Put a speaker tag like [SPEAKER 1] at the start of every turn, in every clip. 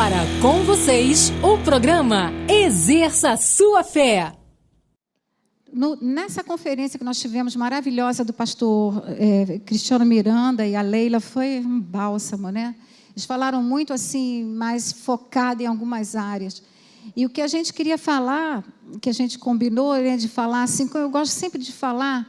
[SPEAKER 1] agora, com vocês, o programa Exerça Sua Fé.
[SPEAKER 2] Nessa conferência que nós tivemos, maravilhosa, do pastor Cristiano Miranda e a Leila, foi um bálsamo, né? Eles falaram muito assim, mais focado em algumas áreas. E o que a gente queria falar, que a gente combinou, né, de falar assim, eu gosto sempre de falar,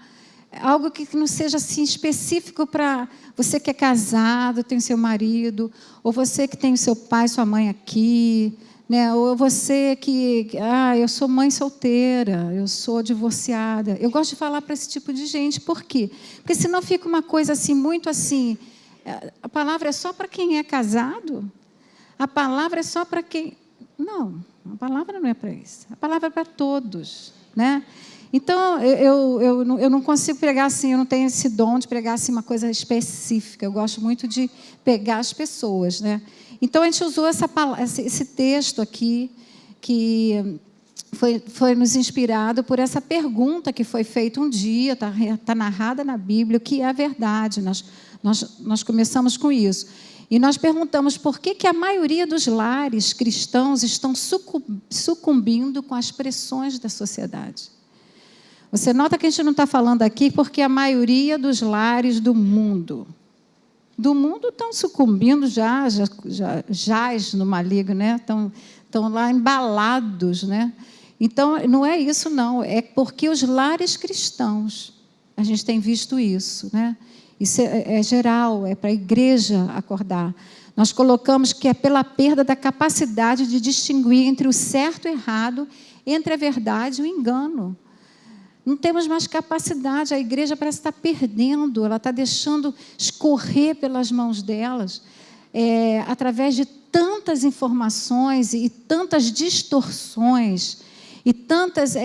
[SPEAKER 2] algo que não seja assim específico para você que é casado, tem seu marido, ou você que tem o seu pai, sua mãe aqui, né? Ou você que, eu sou mãe solteira, eu sou divorciada. Eu gosto de falar para esse tipo de gente. Por quê? Porque senão fica uma coisa assim, muito assim, a palavra é só para quem é casado? A palavra é só para quem... Não, a palavra não é para isso. A palavra é para todos, né? Então, eu não consigo pregar assim, eu não tenho esse dom de pregar assim, uma coisa específica. Eu gosto muito de pegar as pessoas, né? Então, a gente usou esse texto aqui, que foi nos inspirado por essa pergunta que foi feita um dia, está narrada na Bíblia, o que é a verdade. Nós começamos com isso. E nós perguntamos por que a maioria dos lares cristãos estão sucumbindo com as pressões da sociedade. Você nota que a gente não está falando aqui porque a maioria dos lares do mundo estão sucumbindo, jaz no maligno, né? Estão lá embalados, né? Então, não é isso, não. É porque os lares cristãos, a gente tem visto isso, né? Isso é geral, é para a igreja acordar. Nós colocamos que é pela perda da capacidade de distinguir entre o certo e o errado, entre a verdade e o engano. Não temos mais capacidade, a igreja parece estar perdendo, ela está deixando escorrer pelas mãos delas, através de tantas informações e tantas distorções e tantas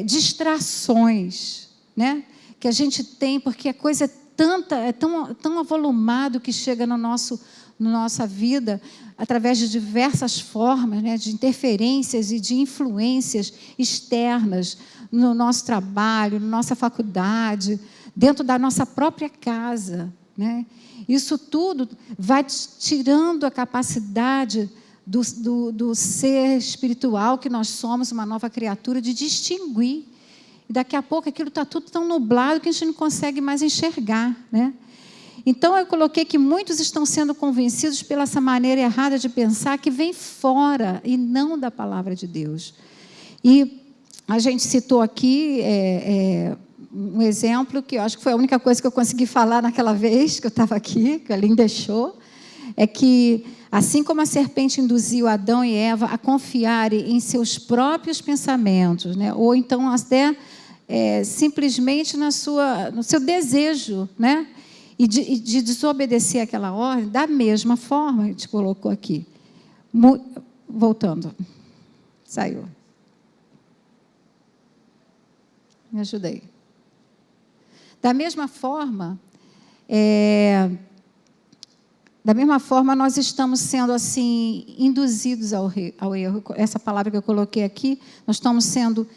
[SPEAKER 2] distrações, né, que a gente tem, porque a coisa é tão avolumado que chega na nossa vida, através de diversas formas, né, de interferências e de influências externas, no nosso trabalho, na nossa faculdade, dentro da nossa própria casa, né? Isso tudo vai tirando a capacidade do ser espiritual que nós somos, uma nova criatura, de distinguir. E daqui a pouco aquilo está tudo tão nublado que a gente não consegue mais enxergar, né? Então, eu coloquei que muitos estão sendo convencidos pela essa maneira errada de pensar que vem fora e não da palavra de Deus. E a gente citou aqui um exemplo que eu acho que foi a única coisa que eu consegui falar naquela vez que eu estava aqui, que a Aline deixou, é que, assim como a serpente induziu Adão e Eva a confiarem em seus próprios pensamentos, né? Ou então até simplesmente no seu desejo, né? E de desobedecer aquela ordem, da mesma forma, a gente colocou aqui. Voltando. Saiu. Me ajudei. Da mesma forma, nós estamos sendo assim induzidos ao erro. Essa palavra que eu coloquei aqui, nós estamos sendo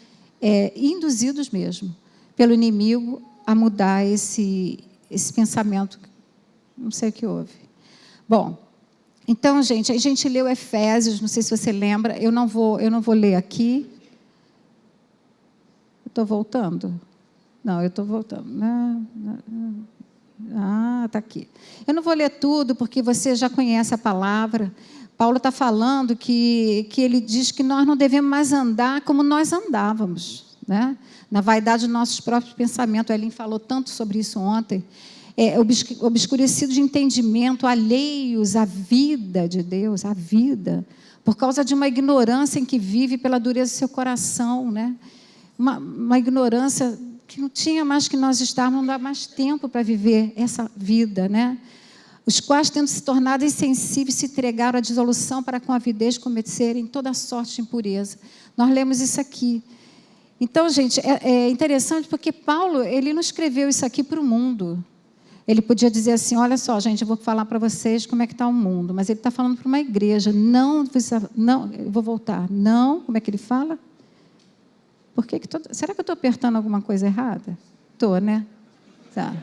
[SPEAKER 2] induzidos mesmo pelo inimigo a mudar esse pensamento. Não sei o que houve. Bom, então, gente, a gente leu Efésios, não sei se você lembra, eu não vou ler aqui. Estou voltando? Não, eu estou voltando. Está aqui. Eu não vou ler tudo, porque você já conhece a palavra. Paulo está falando que ele diz que nós não devemos mais andar como nós andávamos, né? Na vaidade dos nossos próprios pensamentos. A Ellen falou tanto sobre isso ontem. Obscurecidos de entendimento, alheios à vida de Deus, à vida, por causa de uma ignorância em que vive pela dureza do seu coração, né? Uma ignorância que não tinha mais que nós estávamos, não dá mais tempo para viver essa vida, né? Os quais, tendo se tornado insensíveis, se entregaram à dissolução para com avidez cometerem toda sorte de impureza. Nós lemos isso aqui. Então, gente, é interessante porque Paulo, ele não escreveu isso aqui para o mundo. Ele podia dizer assim, olha só, gente, eu vou falar para vocês como é que está o mundo. Mas ele está falando para uma igreja. Não, eu vou voltar. Não, como é que ele fala? Será que eu estou apertando alguma coisa errada? Estou, né? Tá.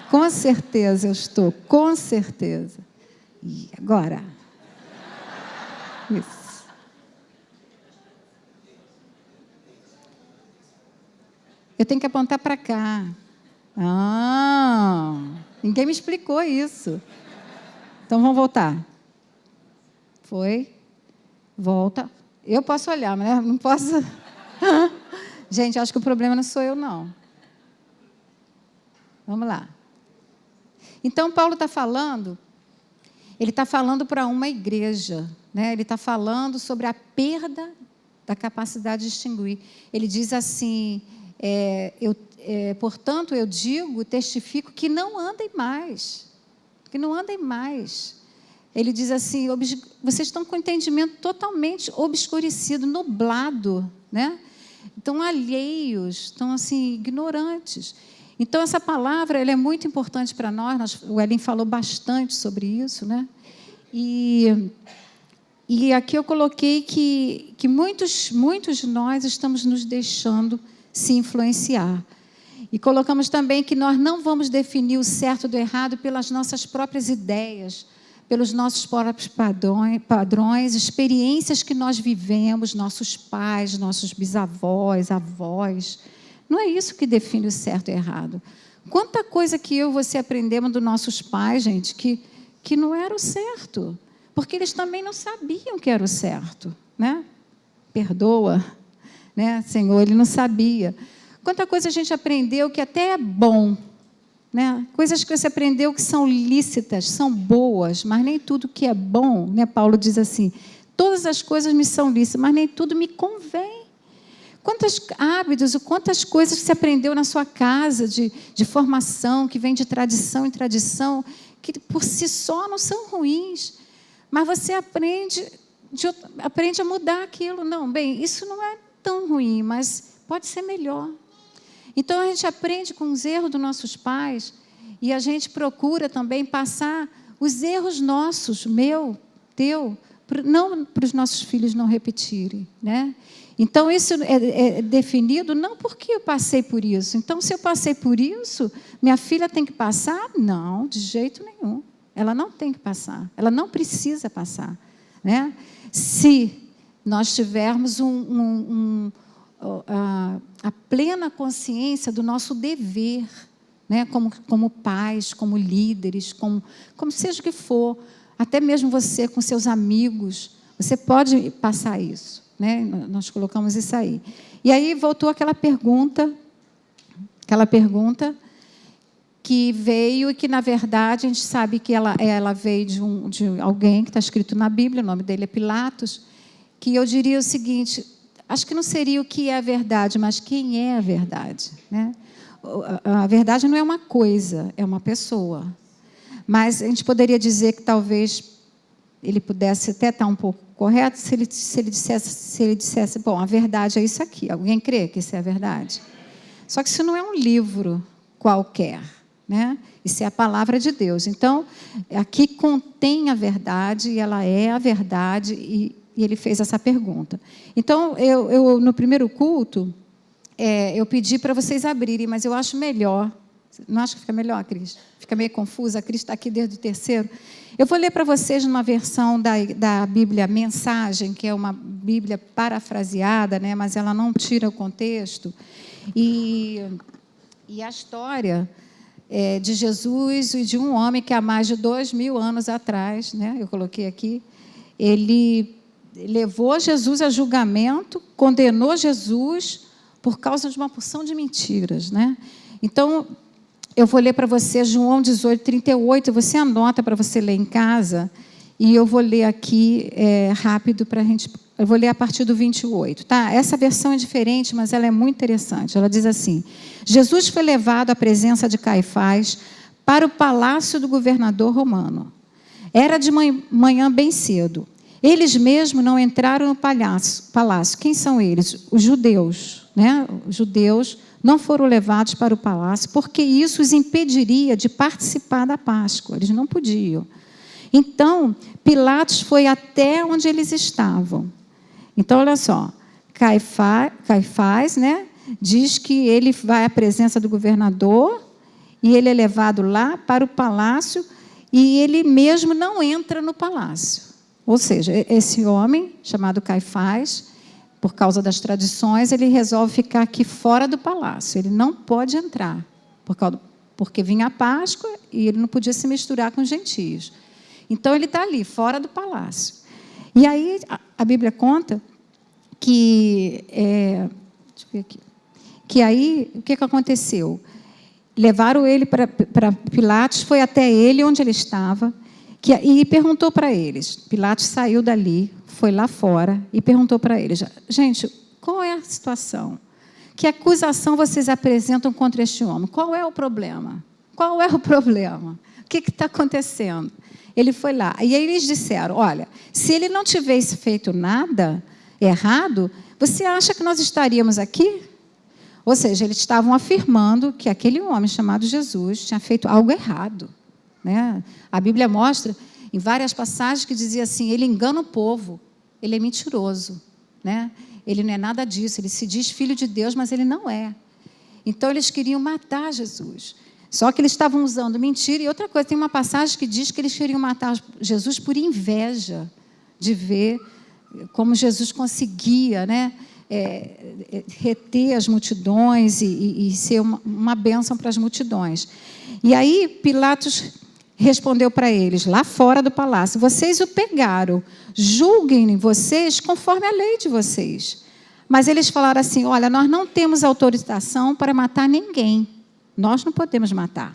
[SPEAKER 2] Com certeza eu estou, com certeza. E agora? Isso. Eu tenho que apontar para cá. Ninguém me explicou isso. Então, vamos voltar. Foi. Volta. Eu posso olhar, mas não posso... Gente, acho que o problema não sou eu, não. Vamos lá. Então, Paulo está falando... Ele está falando para uma igreja, né? Ele está falando sobre a perda da capacidade de distinguir. Ele diz assim, portanto, eu digo, testifico, que não andem mais. Que não andem mais. Ele diz assim, vocês estão com o entendimento totalmente obscurecido, nublado, né? Estão alheios, estão assim, ignorantes. Então, essa palavra ela é muito importante para nós. O Elin falou bastante sobre isso, né? E aqui eu coloquei que muitos de nós estamos nos deixando se influenciar. E colocamos também que nós não vamos definir o certo do errado pelas nossas próprias ideias, pelos nossos próprios padrões, experiências que nós vivemos, nossos pais, nossos bisavós, avós. Não é isso que define o certo e o errado. Quanta coisa que eu e você aprendemos dos nossos pais, gente, que não era o certo. Porque eles também não sabiam que era o certo. Né? Perdoa, né? Senhor, ele não sabia. Quanta coisa a gente aprendeu que até é bom. Né? Coisas que você aprendeu que são lícitas, são boas, mas nem tudo que é bom, né? Paulo diz assim, todas as coisas me são lícitas, mas nem tudo me convém. Quantos hábitos, quantas coisas que você aprendeu na sua casa de formação, que vem de tradição em tradição, que por si só não são ruins, mas você aprende a mudar aquilo. Não, bem, isso não é tão ruim, mas pode ser melhor. Então, a gente aprende com os erros dos nossos pais e a gente procura também passar os erros nossos, meu, teu, não para os nossos filhos não repetirem, né? Então, isso é definido não porque eu passei por isso. Então, se eu passei por isso, minha filha tem que passar? Não, de jeito nenhum. Ela não tem que passar. Ela não precisa passar. Né? Se nós tivermos a plena consciência do nosso dever, né? como pais, como líderes, como seja o que for, até mesmo você com seus amigos, você pode passar isso. Né? Nós colocamos isso aí. E aí voltou aquela pergunta que veio e que, na verdade, a gente sabe que ela veio de alguém que está escrito na Bíblia, o nome dele é Pilatos, que eu diria o seguinte, acho que não seria o que é a verdade, mas quem é a verdade. Né? A verdade não é uma coisa, é uma pessoa. Mas a gente poderia dizer que talvez ele pudesse até estar um pouco correto se ele dissesse, bom, a verdade é isso aqui. Alguém crê que isso é a verdade? Só que isso não é um livro qualquer, né? Isso é a palavra de Deus. Então, aqui contém a verdade, e ela é a verdade, e ele fez essa pergunta. Então, eu no primeiro culto, eu pedi para vocês abrirem, mas eu acho melhor. Não acha que fica melhor, Cris? Fica meio confusa, a Cris está aqui desde o terceiro. Eu vou ler para vocês numa versão da Bíblia Mensagem, que é uma Bíblia parafraseada, né, mas ela não tira o contexto. E a história de Jesus e de um homem que há mais de 2000 anos atrás, né, eu coloquei aqui, ele levou Jesus a julgamento, condenou Jesus por causa de uma porção de mentiras. Né? Então, eu vou ler para você João 18, 38, você anota para você ler em casa, e eu vou ler aqui rápido para a gente... Eu vou ler a partir do 28. Tá? Essa versão é diferente, mas ela é muito interessante. Ela diz assim, Jesus foi levado à presença de Caifás para o palácio do governador romano. Era de manhã bem cedo. Eles mesmos não entraram no palácio. Quem são eles? Os judeus. Né? Os judeus não foram levados para o palácio, porque isso os impediria de participar da Páscoa. Eles não podiam. Então, Pilatos foi até onde eles estavam. Então, olha só, Caifás, né, diz que ele vai à presença do governador e ele é levado lá para o palácio e ele mesmo não entra no palácio. Ou seja, esse homem, chamado Caifás, por causa das tradições, ele resolve ficar aqui fora do palácio. Ele não pode entrar, porque vinha a Páscoa e ele não podia se misturar com os gentios. Então, ele está ali, fora do palácio. E aí, a Bíblia conta que... deixa eu ver aqui. Que aí, o que aconteceu? Levaram ele para Pilatos, foi até ele, onde ele estava, e perguntou para eles. Pilatos saiu dali, foi lá fora e perguntou para eles: gente, qual é a situação? Que acusação vocês apresentam contra este homem? Qual é o problema? Qual é o problema? O que está acontecendo? Ele foi lá. E aí eles disseram: olha, se ele não tivesse feito nada errado, você acha que nós estaríamos aqui? Ou seja, eles estavam afirmando que aquele homem chamado Jesus tinha feito algo errado, né? A Bíblia mostra em várias passagens que dizia assim: ele engana o povo, ele é mentiroso, né? Ele não é nada disso, ele se diz filho de Deus, mas ele não é. Então, eles queriam matar Jesus. Só que eles estavam usando mentira. E outra coisa, tem uma passagem que diz que eles queriam matar Jesus por inveja de ver como Jesus conseguia, né, reter as multidões e ser uma bênção para as multidões. E aí Pilatos respondeu para eles, lá fora do palácio: vocês o pegaram, julguem vocês conforme a lei de vocês. Mas eles falaram assim: olha, nós não temos autorização para matar ninguém, nós não podemos matar.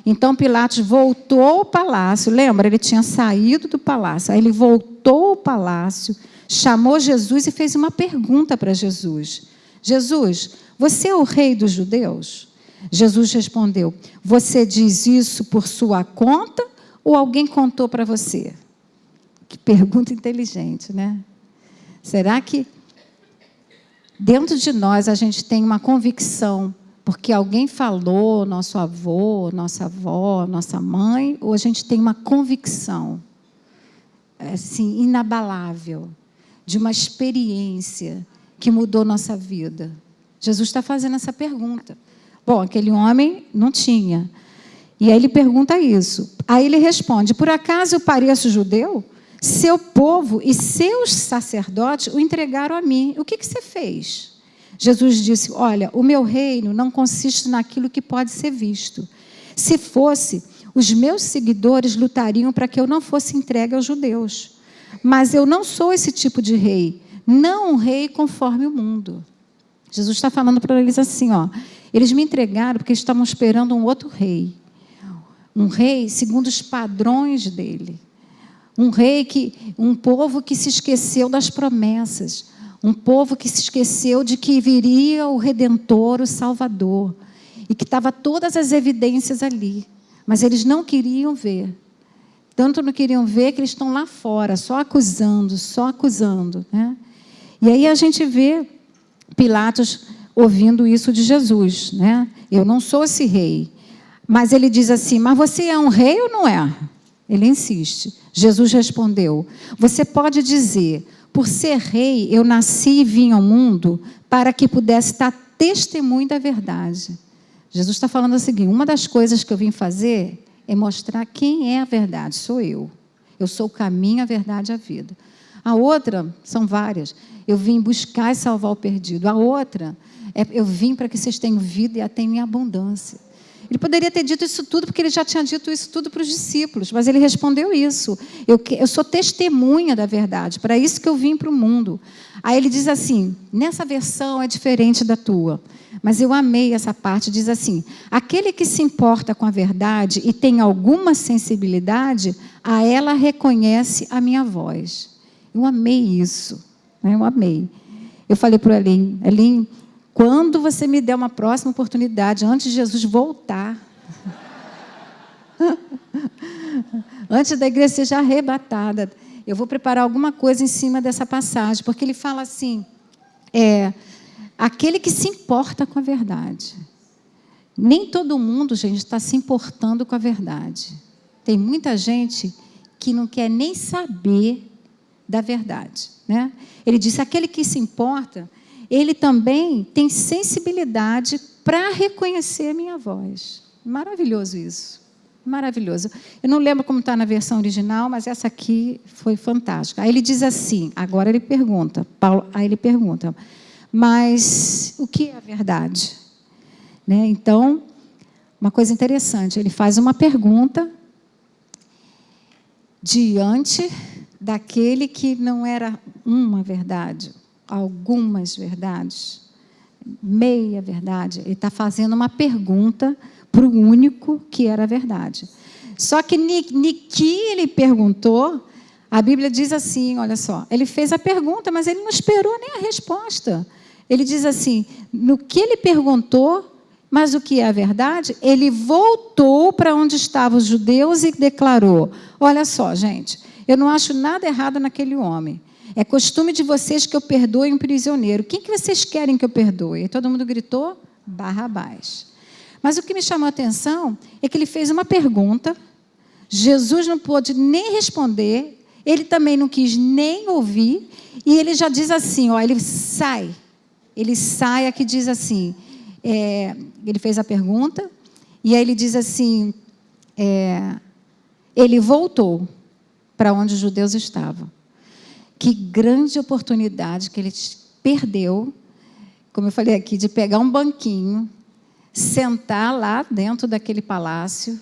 [SPEAKER 2] Então Pilatos voltou ao palácio, lembra, ele tinha saído do palácio, aí ele voltou ao palácio, chamou Jesus e fez uma pergunta para Jesus: Jesus, você é o rei dos judeus? Jesus respondeu: você diz isso por sua conta ou alguém contou para você? Que pergunta inteligente, né? Será que dentro de nós a gente tem uma convicção porque alguém falou, nosso avô, nossa avó, nossa mãe, ou a gente tem uma convicção assim, inabalável, de uma experiência que mudou nossa vida? Jesus está fazendo essa pergunta. Bom, aquele homem não tinha. E aí ele pergunta isso. Aí ele responde: por acaso eu pareço judeu? Seu povo e seus sacerdotes o entregaram a mim. O que você fez? Jesus disse: olha, o meu reino não consiste naquilo que pode ser visto. Se fosse, os meus seguidores lutariam para que eu não fosse entregue aos judeus. Mas eu não sou esse tipo de rei, não um rei conforme o mundo. Jesus está falando para eles assim, ó: eles me entregaram porque estavam esperando um outro rei. Um rei segundo os padrões dele. Um povo que se esqueceu das promessas. Um povo que se esqueceu de que viria o Redentor, o Salvador. E que estava todas as evidências ali. Mas eles não queriam ver. Tanto não queriam ver que eles estão lá fora, só acusando. Né? E aí a gente vê Pilatos ouvindo isso de Jesus, né? Eu não sou esse rei. Mas ele diz assim: mas você é um rei ou não é? Ele insiste. Jesus respondeu: você pode dizer, por ser rei, eu nasci e vim ao mundo para que pudesse estar testemunho da verdade. Jesus está falando o seguinte: uma das coisas que eu vim fazer é mostrar quem é a verdade, sou eu. Eu sou o caminho, a verdade e a vida. A outra, são várias, eu vim buscar e salvar o perdido. A outra, eu vim para que vocês tenham vida e a tenham em abundância. Ele poderia ter dito isso tudo, porque ele já tinha dito isso tudo para os discípulos, mas ele respondeu isso: eu sou testemunha da verdade, para isso que eu vim para o mundo. Aí ele diz assim, nessa versão é diferente da tua, mas eu amei essa parte, diz assim: aquele que se importa com a verdade e tem alguma sensibilidade, a ela reconhece a minha voz. Eu amei isso, né? Eu amei. Eu falei para o Elim, quando você me der uma próxima oportunidade, antes de Jesus voltar, antes da igreja seja arrebatada, eu vou preparar alguma coisa em cima dessa passagem, porque ele fala assim, aquele que se importa com a verdade. Nem todo mundo, gente, está se importando com a verdade. Tem muita gente que não quer nem saber da verdade, né? Ele disse: aquele que se importa, ele também tem sensibilidade para reconhecer a minha voz. Maravilhoso isso. Maravilhoso. Eu não lembro como está na versão original, mas essa aqui foi fantástica. Aí ele diz assim, agora ele pergunta, Paulo, aí ele pergunta, mas o que é a verdade? Né? Então, uma coisa interessante, ele faz uma pergunta diante daquele que não era uma verdade, algumas verdades, meia verdade. Ele está fazendo uma pergunta para o único que era a verdade. Só que que ele perguntou, a Bíblia diz assim, olha só, ele fez a pergunta, mas ele não esperou nem a resposta. Ele diz assim, no que ele perguntou, mas o que é a verdade, ele voltou para onde estavam os judeus e declarou, olha só, gente, eu não acho nada errado naquele homem. É costume de vocês que eu perdoe um prisioneiro. Quem que vocês querem que eu perdoe? E todo mundo gritou, Barrabás. Mas o que me chamou a atenção é que ele fez uma pergunta, Jesus não pôde nem responder, ele também não quis nem ouvir, e ele já diz assim, ó, ele sai, aqui diz assim, ele fez a pergunta, e aí ele diz assim, ele voltou para onde os judeus estavam. Que grande oportunidade que ele perdeu, como eu falei aqui, de pegar um banquinho, sentar lá dentro daquele palácio.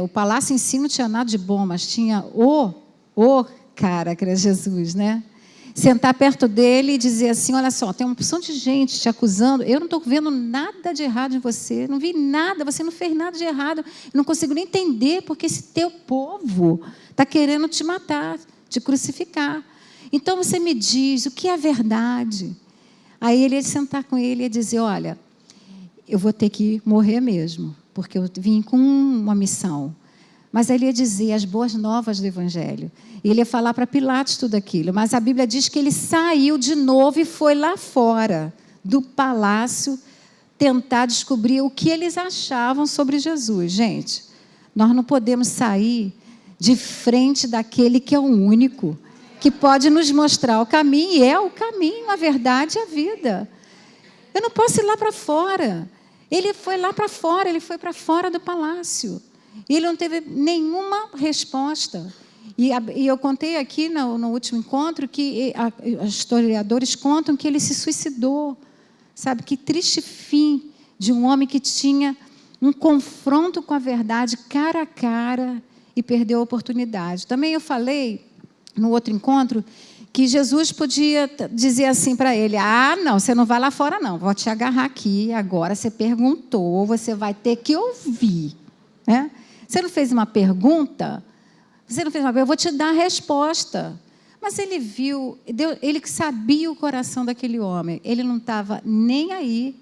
[SPEAKER 2] O palácio em si não tinha nada de bom, mas tinha o cara que era Jesus, né? Sentar perto dele e dizer assim, olha só, tem uma opção de gente te acusando, eu não estou vendo nada de errado em você, não vi nada, você não fez nada de errado, eu não consigo nem entender porque esse teu povo está querendo te matar, te crucificar. Então você me diz o que é verdade. Aí ele ia sentar com ele e ia dizer, olha, eu vou ter que morrer mesmo, porque eu vim com uma missão. Mas ele ia dizer as boas novas do Evangelho. Ele ia falar para Pilatos tudo aquilo. Mas a Bíblia diz que ele saiu de novo e foi lá fora do palácio tentar descobrir o que eles achavam sobre Jesus. Gente, nós não podemos sair de frente daquele que é o único, que pode nos mostrar o caminho, e é o caminho, a verdade e a vida. Eu não posso ir lá para fora. Ele foi lá para fora, ele foi para fora do palácio. E ele não teve nenhuma resposta. E eu contei aqui no último encontro que os historiadores contam que ele se suicidou. Sabe, que triste fim de um homem que tinha um confronto com a verdade cara a cara e perdeu a oportunidade. Também eu falei no outro encontro que Jesus podia dizer assim para ele, não, você não vai lá fora não, vou te agarrar aqui, agora você perguntou, você vai ter que ouvir. Né? Você não fez uma pergunta, eu vou te dar a resposta. Mas ele viu, ele que sabia o coração daquele homem, ele não estava nem aí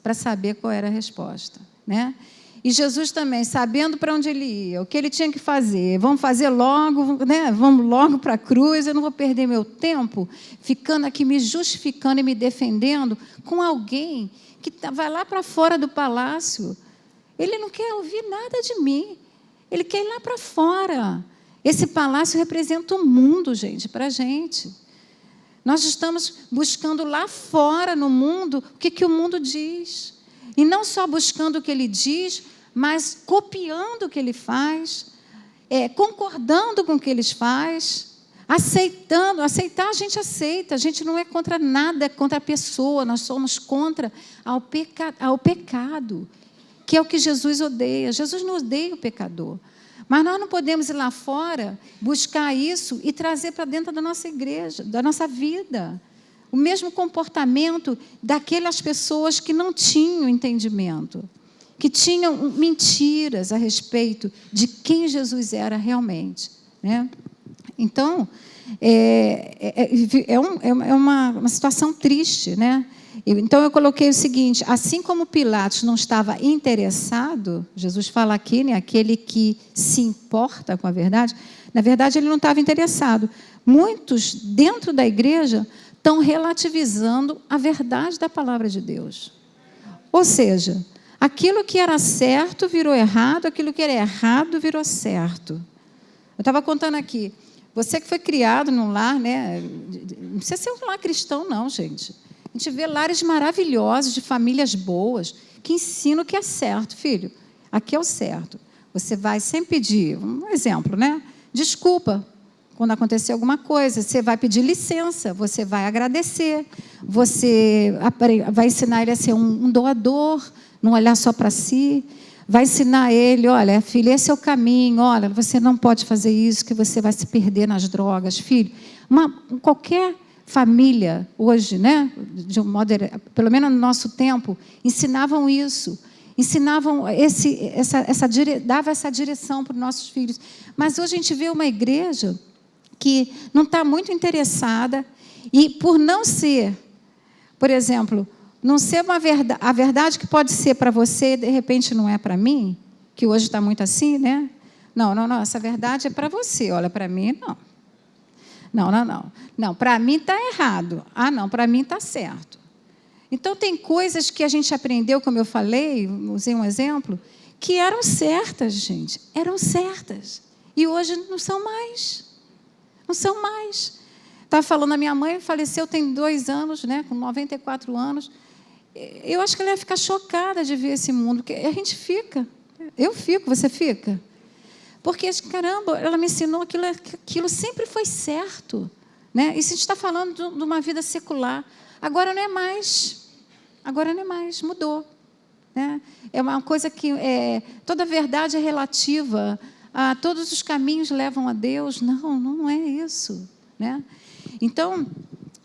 [SPEAKER 2] para saber qual era a resposta. Né? E Jesus também, sabendo para onde ele ia, o que ele tinha que fazer, vamos fazer logo, né? Vamos logo para a cruz, eu não vou perder meu tempo ficando aqui me justificando e me defendendo com alguém que vai lá para fora do palácio. Ele não quer ouvir nada de mim, ele quer ir lá para fora. Esse palácio representa o mundo, gente, para a gente. Nós estamos buscando lá fora no mundo o que o mundo diz. E não só buscando o que ele diz, mas copiando o que ele faz, concordando com o que eles fazem, aceitando. Aceitar a gente não é contra nada, é contra a pessoa, nós somos contra ao pecado, que é o que Jesus odeia. Jesus não odeia o pecador. Mas nós não podemos ir lá fora, buscar isso e trazer para dentro da nossa igreja, da nossa vida. O mesmo comportamento daquelas pessoas que não tinham entendimento, que tinham mentiras a respeito de quem Jesus era realmente. Né? Então, é uma situação triste. Né? Então, eu coloquei o seguinte, assim como Pilatos não estava interessado, Jesus fala aqui, né, aquele que se importa com a verdade, na verdade, ele não estava interessado. Muitos, dentro da igreja, estão relativizando a verdade da palavra de Deus. Ou seja, aquilo que era certo virou errado, aquilo que era errado virou certo. Eu estava contando aqui, você que foi criado num lar, né, não precisa ser um lar cristão não, gente. A gente vê lares maravilhosos, de famílias boas, que ensinam o que é certo, filho. Aqui é o certo. Você vai sempre pedir, um exemplo, né? Desculpa quando acontecer alguma coisa. Você vai pedir licença, você vai agradecer, você vai ensinar ele a ser um doador, não olhar só para si. Vai ensinar ele, olha, filho, esse é o caminho, olha, você não pode fazer isso, que você vai se perder nas drogas. Filho, qualquer família hoje, né, de um modo, pelo menos no nosso tempo, ensinavam isso, ensinavam dava essa direção para os nossos filhos. Mas hoje a gente vê uma igreja que não está muito interessada, e por não ser, por exemplo, não ser a verdade que pode ser para você, de repente não é para mim, que hoje está muito assim, né? Não, essa verdade é para você, olha, para mim não. Não, para mim está errado. Ah, não, para mim está certo. Então, tem coisas que a gente aprendeu, como eu falei, usei um exemplo, que eram certas, gente, eram certas. E hoje não são mais. Não são mais. Estava falando, a minha mãe faleceu tem 2 anos, né, com 94 anos. Eu acho que ela ia ficar chocada de ver esse mundo, porque a gente fica. Eu fico, você fica? Porque, caramba, ela me ensinou aquilo sempre foi certo. Né? Isso a gente está falando de uma vida secular. Agora não é mais. Agora não é mais, mudou. Né? É uma coisa que toda verdade é relativa. Todos os caminhos levam a Deus. Não é isso. Né? Então,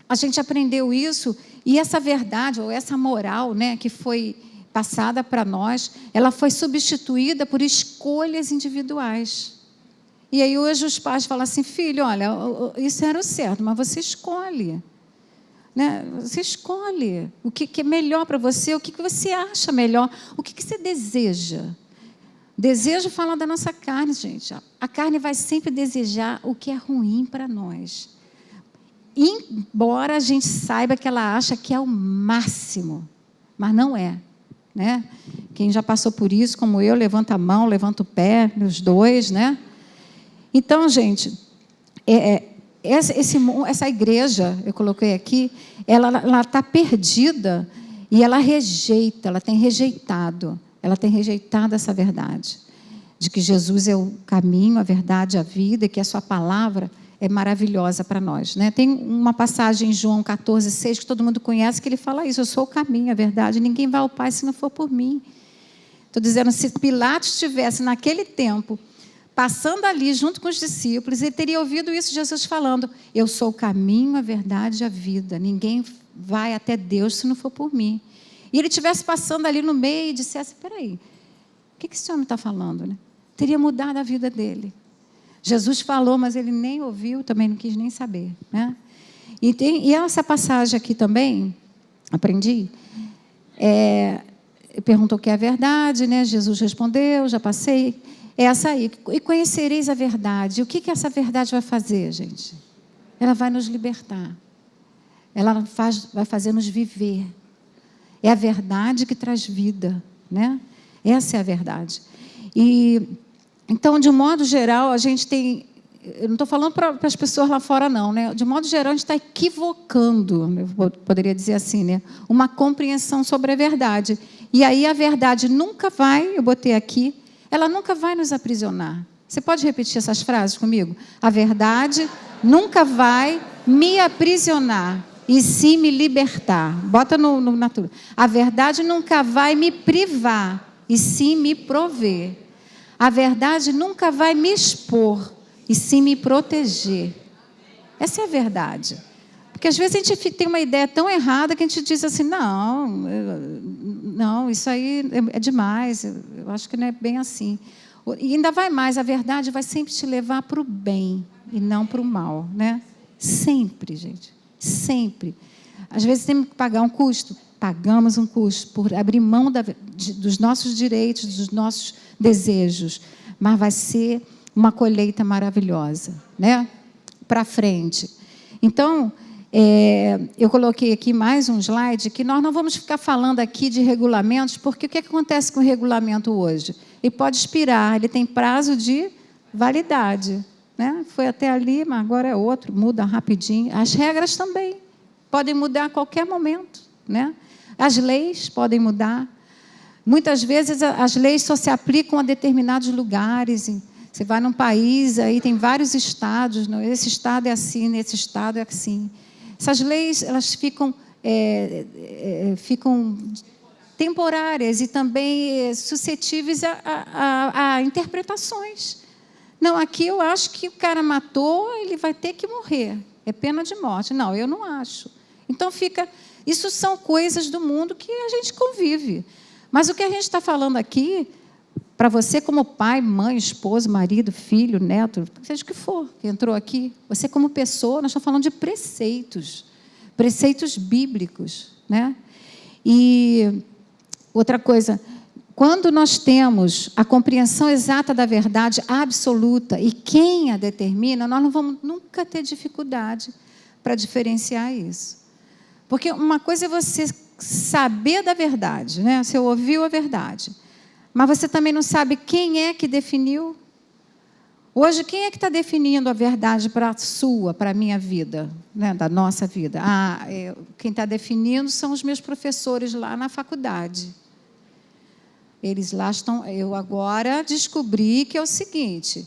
[SPEAKER 2] a gente aprendeu isso, e essa verdade, ou essa moral, né, que foi passada para nós, ela foi substituída por escolhas individuais. E aí hoje os pais falam assim, filho, olha, isso era o certo, mas você escolhe. Né? Você escolhe o que é melhor para você, o que você acha melhor, o que você deseja. Desejo fala da nossa carne, gente. A carne vai sempre desejar o que é ruim para nós. Embora a gente saiba que ela acha que é o máximo, mas não é. Né? Quem já passou por isso, como eu, levanta a mão, levanta o pé, os dois. Né? Então, gente, essa igreja, eu coloquei aqui, ela está perdida e ela rejeita, ela tem rejeitado essa verdade, de que Jesus é o caminho, a verdade, a vida, e que a sua palavra é maravilhosa para nós. Né? Tem uma passagem em João 14,6, que todo mundo conhece, que ele fala isso, eu sou o caminho, a verdade, ninguém vai ao Pai se não for por mim. Estou dizendo, se Pilatos estivesse naquele tempo, passando ali junto com os discípulos, ele teria ouvido isso, Jesus falando, eu sou o caminho, a verdade e a vida, ninguém vai até Deus se não for por mim. E ele estivesse passando ali no meio e dissesse, espera aí, o que esse homem está falando? Né? Teria mudado a vida dele. Jesus falou, mas ele nem ouviu, também não quis nem saber. Né? E essa passagem aqui também, aprendi, perguntou o que é a verdade, né? Jesus respondeu, já passei, é essa aí, e conhecereis a verdade. O que essa verdade vai fazer, gente? Ela vai nos libertar, ela vai fazer-nos viver. É a verdade que traz vida. Né? Essa é a verdade. Então, de um modo geral, a gente tem... Eu não estou falando para as pessoas lá fora, não. Né? De modo geral, a gente está equivocando, eu poderia dizer assim, né? Uma compreensão sobre a verdade. E aí a verdade nunca vai, eu botei aqui, ela nunca vai nos aprisionar. Você pode repetir essas frases comigo? A verdade nunca vai me aprisionar, e sim me libertar. Bota no natural. A verdade nunca vai me privar, e sim me prover. A verdade nunca vai me expor, e sim me proteger. Essa é a verdade. Porque às vezes a gente tem uma ideia tão errada que a gente diz assim, não, isso aí é demais, eu acho que não é bem assim. E ainda vai mais, a verdade vai sempre te levar para o bem e não para o mal. Né? Sempre, gente, sempre. Às vezes temos que pagar um custo. Pagamos um custo por abrir mão dos nossos direitos, dos nossos desejos, mas vai ser uma colheita maravilhosa, né? Para frente. Então, eu coloquei aqui mais um slide, que nós não vamos ficar falando aqui de regulamentos, porque o que acontece com o regulamento hoje? Ele pode expirar, ele tem prazo de validade. Né? Foi até ali, mas agora é outro, muda rapidinho. As regras também podem mudar a qualquer momento. Né? As leis podem mudar. Muitas vezes as leis só se aplicam a determinados lugares. Você vai num país, aí tem vários estados, não, esse estado é assim, nesse estado é assim. Essas leis, elas ficam temporárias e também suscetíveis a interpretações. Não, aqui eu acho que o cara matou, ele vai ter que morrer. É pena de morte. Não, eu não acho. Então isso são coisas do mundo que a gente convive. Mas o que a gente está falando aqui, para você como pai, mãe, esposo, marido, filho, neto, seja o que for, que entrou aqui, você como pessoa, nós estamos falando de preceitos bíblicos, né? E outra coisa, quando nós temos a compreensão exata da verdade absoluta e quem a determina, nós não vamos nunca ter dificuldade para diferenciar isso. Porque uma coisa é você saber da verdade, né? Você ouviu a verdade, mas você também não sabe quem é que definiu. Hoje, quem é que está definindo a verdade para a minha vida, né? Da nossa vida? Quem está definindo são os meus professores lá na faculdade. Eles lá estão. Eu agora descobri que é o seguinte: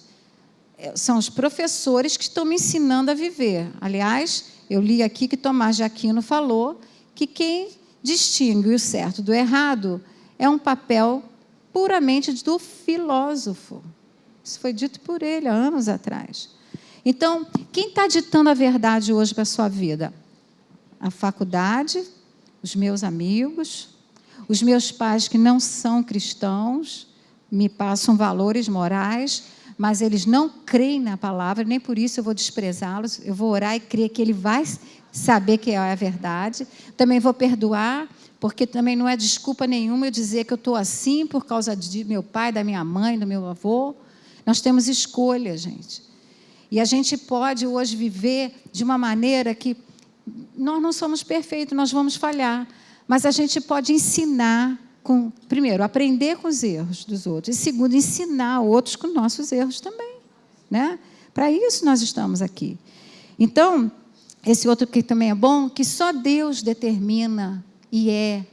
[SPEAKER 2] são os professores que estão me ensinando a viver. Aliás, eu li aqui que Tomás de Aquino falou que quem distingue o certo do errado é um papel puramente do filósofo. Isso foi dito por ele há anos atrás. Então, quem está ditando a verdade hoje para a sua vida? A faculdade, os meus amigos, os meus pais que não são cristãos, me passam valores morais, mas eles não creem na palavra, nem por isso eu vou desprezá-los, eu vou orar e crer que ele vai saber que é a verdade. Também vou perdoar, porque também não é desculpa nenhuma eu dizer que eu estou assim por causa de meu pai, da minha mãe, do meu avô. Nós temos escolha, gente. E a gente pode hoje viver de uma maneira que nós não somos perfeitos, nós vamos falhar, mas a gente pode ensinar, primeiro, aprender com os erros dos outros, e segundo, ensinar outros com nossos erros também, né? Para isso nós estamos aqui. Então, esse outro que também é bom, que só Deus determina e é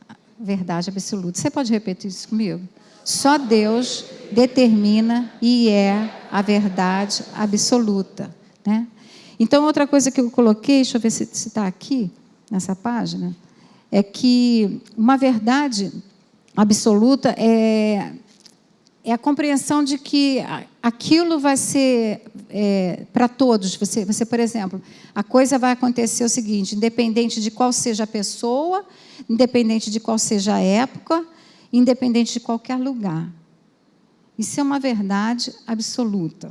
[SPEAKER 2] a verdade absoluta. Você pode repetir isso comigo? Só Deus determina e é a verdade absoluta, né? Então, outra coisa que eu coloquei, deixa eu ver se está aqui, nessa página, é que uma verdade absoluta é a compreensão de que aquilo vai ser para todos. Você, por exemplo, a coisa vai acontecer o seguinte, independente de qual seja a pessoa, independente de qual seja a época, independente de qualquer lugar. Isso é uma verdade absoluta.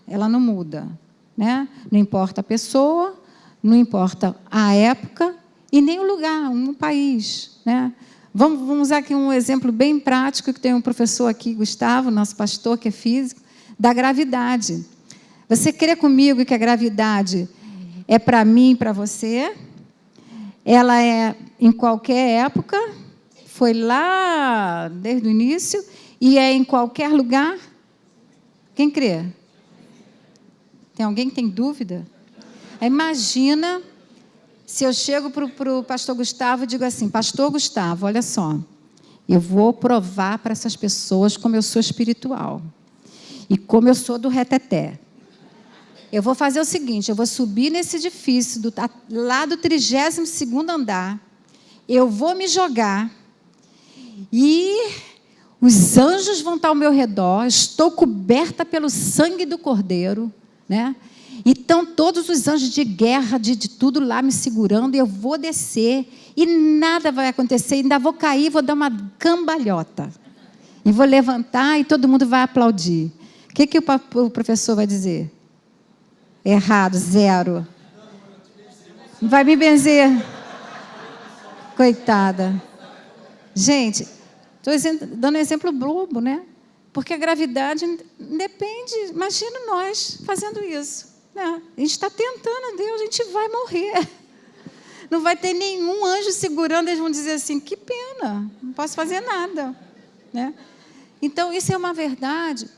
[SPEAKER 2] Ela não muda, né? Não importa a pessoa, não importa a época e nem o lugar, um país, né? Vamos usar aqui um exemplo bem prático, que tem um professor aqui, Gustavo, nosso pastor, que é físico, da gravidade. Você crê comigo que a gravidade é para mim e para você? Ela é em qualquer época, foi lá desde o início, e é em qualquer lugar? Quem crê? Tem alguém que tem dúvida? Imagina se eu chego para o pastor Gustavo e digo assim, pastor Gustavo, olha só, eu vou provar para essas pessoas como eu sou espiritual e como eu sou do reteté. Eu vou fazer o seguinte, eu vou subir nesse edifício, lá do 32º andar, eu vou me jogar e os anjos vão estar ao meu redor, estou coberta pelo sangue do Cordeiro, né? E estão todos os anjos de guerra, de tudo lá me segurando, e eu vou descer, e nada vai acontecer, ainda vou cair, vou dar uma cambalhota. E vou levantar e todo mundo vai aplaudir. O que o professor vai dizer? Errado, 0. Não vai me benzer. Coitada. Gente, estou dando um exemplo bobo, né? Porque a gravidade depende, imagina nós fazendo isso. Né? A gente está tentando a Deus, a gente vai morrer. Não vai ter nenhum anjo segurando, eles vão dizer assim, que pena, não posso fazer nada. Né? Então, isso é uma verdade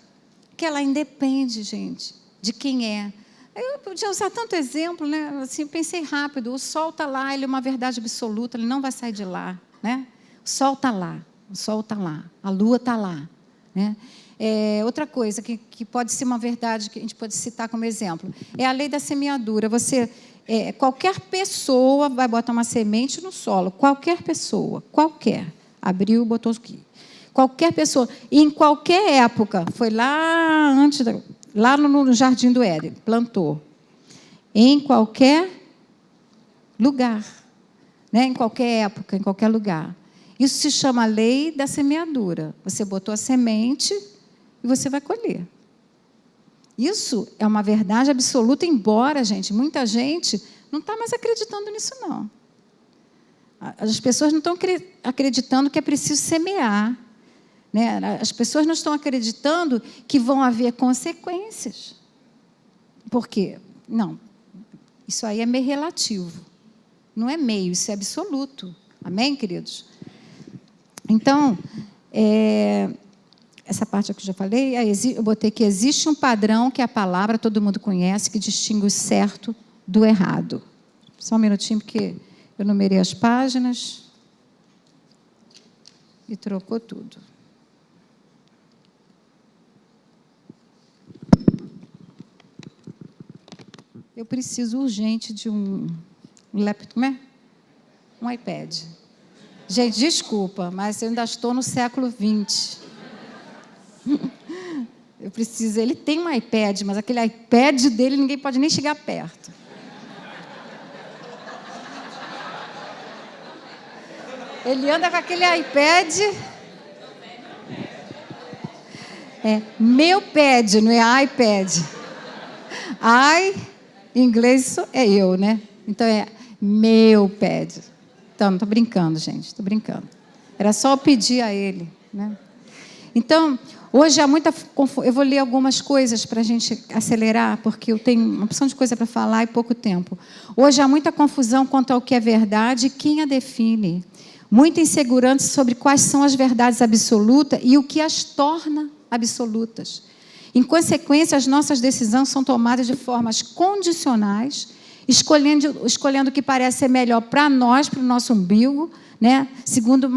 [SPEAKER 2] que ela independe, gente, de quem é. Eu podia usar tanto exemplo, né? Assim, pensei rápido, o sol está lá, ele é uma verdade absoluta, ele não vai sair de lá. Né? O sol está lá. O sol está lá, a lua está lá, né? Outra coisa que pode ser uma verdade, que a gente pode citar como exemplo, é a lei da semeadura. Qualquer pessoa vai botar uma semente no solo, qualquer pessoa, abriu, botou aqui. Qualquer pessoa, em qualquer época, foi lá no Jardim do Éden, plantou. Em qualquer lugar, né? Em qualquer época, em qualquer lugar. Isso se chama lei da semeadura. Você botou a semente e você vai colher. Isso é uma verdade absoluta, embora, gente, muita gente não está mais acreditando nisso, não. As pessoas não estão acreditando que é preciso semear, né? As pessoas não estão acreditando que vão haver consequências. Por quê? Não, isso aí é meio relativo. Não é meio, isso é absoluto. Amém, queridos? Então, essa parte aqui que eu já falei, eu botei que existe um padrão que a palavra todo mundo conhece, que distingue o certo do errado. Só um minutinho, porque eu numerei as páginas e trocou tudo. Eu preciso urgente de um laptop, né? Um iPad. Gente, desculpa, mas eu ainda estou no século XX. Eu preciso. Ele tem um iPad, mas aquele iPad dele ninguém pode nem chegar perto. Ele anda com aquele iPad. Meu pad, não é iPad. Em inglês é eu, né? Então é meu pad. Então, não estou brincando, gente, estou brincando. Era só eu pedir a ele, né? Então, hoje há muita confusão. Eu vou ler algumas coisas para a gente acelerar, porque eu tenho uma opção de coisa para falar e pouco tempo. Hoje há muita confusão quanto ao que é verdade e quem a define. Muita insegurança sobre quais são as verdades absolutas e o que as torna absolutas. Em consequência, as nossas decisões são tomadas de formas condicionais, escolhendo o que parece ser melhor para nós, para o nosso umbigo, né? Segundo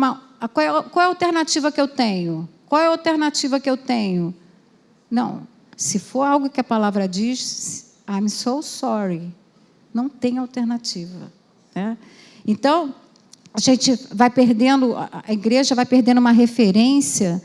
[SPEAKER 2] qual é a alternativa que eu tenho? Qual é a alternativa que eu tenho? Não. Se for algo que a palavra diz, I'm so sorry. Não tem alternativa, né? Então, a gente vai perdendo, a igreja vai perdendo uma referência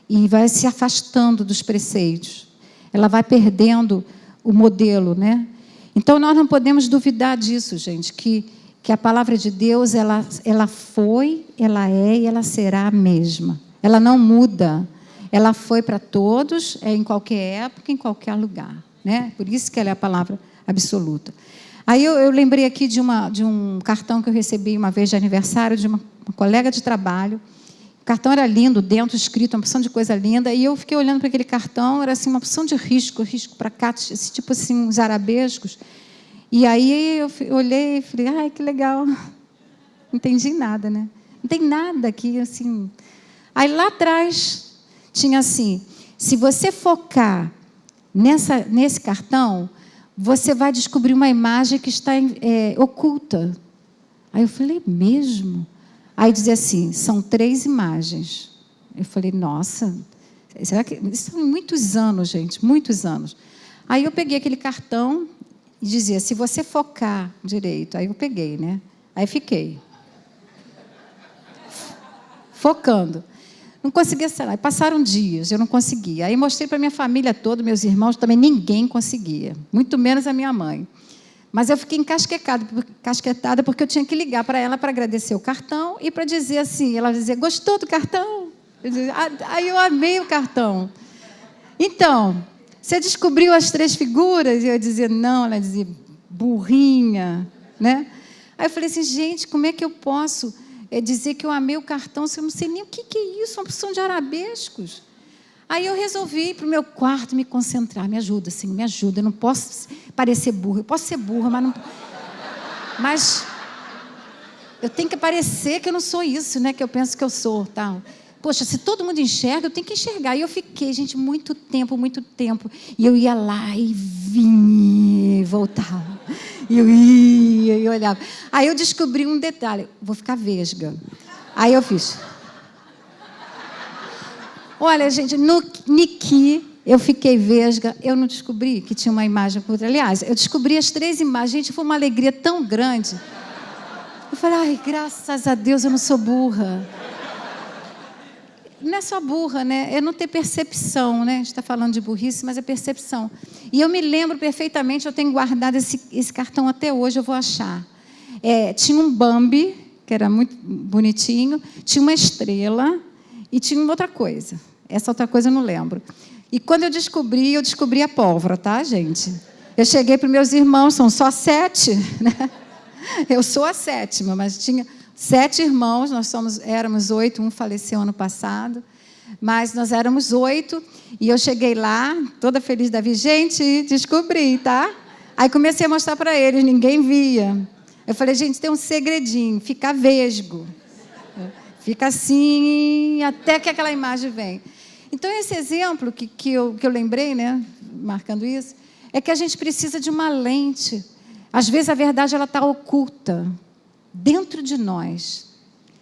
[SPEAKER 2] e vai se afastando dos preceitos. Ela vai perdendo o modelo, né? Então, nós não podemos duvidar disso, gente, que a palavra de Deus, ela foi, ela é e ela será a mesma. Ela não muda. Ela foi para todos, em qualquer época, em qualquer lugar, né? Por isso que ela é a palavra absoluta. Aí eu lembrei aqui de um cartão que eu recebi uma vez de aniversário de uma colega de trabalho. O cartão era lindo, dentro escrito, uma opção de coisa linda, e eu fiquei olhando para aquele cartão, era assim, uma opção de risco para cá, tipo assim, uns arabescos. E aí eu olhei e falei, ai, que legal. Não entendi nada, né? Não tem nada aqui, assim. Aí lá atrás tinha assim, se você focar nesse cartão, você vai descobrir uma imagem que está oculta. Aí eu falei, mesmo? Aí dizia assim, são 3 imagens. Eu falei, nossa, será que... Isso são muitos anos, gente, muitos anos. Aí eu peguei aquele cartão e dizia, se você focar direito. Aí eu peguei, né? Aí fiquei. Focando. Não conseguia sair. Aí passaram dias, eu não conseguia. Aí mostrei para minha família toda, meus irmãos, também ninguém conseguia. Muito menos a minha mãe. Mas eu fiquei encasquetada porque eu tinha que ligar para ela para agradecer o cartão e para dizer assim, ela dizia, gostou do cartão? Aí eu amei o cartão. Então, você descobriu as 3 figuras? E eu dizia, não, ela dizia, burrinha, né? Aí eu falei assim, gente, como é que eu posso dizer que eu amei o cartão se eu não sei nem o que é isso, uma opção de arabescos? Aí eu resolvi ir para o meu quarto me concentrar. Me ajuda, Senhor, me ajuda. Eu não posso parecer burra. Eu posso ser burra, mas não... Mas eu tenho que parecer que eu não sou isso, né? Que eu penso que eu sou, tal. Poxa, se todo mundo enxerga, eu tenho que enxergar. E eu fiquei, gente, muito tempo. E eu ia lá e vinha e voltava. E eu ia e olhava. Aí eu descobri um detalhe. Vou ficar vesga. Aí eu fiz... Olha, gente, no Niki, eu fiquei vesga, eu não descobri que tinha uma imagem por trás. Aliás, eu descobri as 3 imagens, gente, foi uma alegria tão grande. Eu falei, ai, graças a Deus eu não sou burra. Não é só burra, né? É não ter percepção, né? A gente está falando de burrice, mas é percepção. E eu me lembro perfeitamente, eu tenho guardado esse cartão até hoje, eu vou achar. Tinha um Bambi, que era muito bonitinho, tinha uma estrela e tinha uma outra coisa. Essa outra coisa eu não lembro. E quando eu descobri a pólvora, tá, gente? Eu cheguei para os meus irmãos, são só 7, né? Eu sou a 7ª, mas tinha 7 irmãos, éramos 8, um faleceu ano passado, mas nós éramos 8, e eu cheguei lá, toda feliz da vida, gente, descobri, tá? Aí comecei a mostrar para eles, ninguém via. Eu falei, gente, tem um segredinho, fica vesgo. Fica assim, até que aquela imagem vem. Então, esse exemplo que eu lembrei, né, marcando isso, é que a gente precisa de uma lente. Às vezes, a verdade está oculta dentro de nós.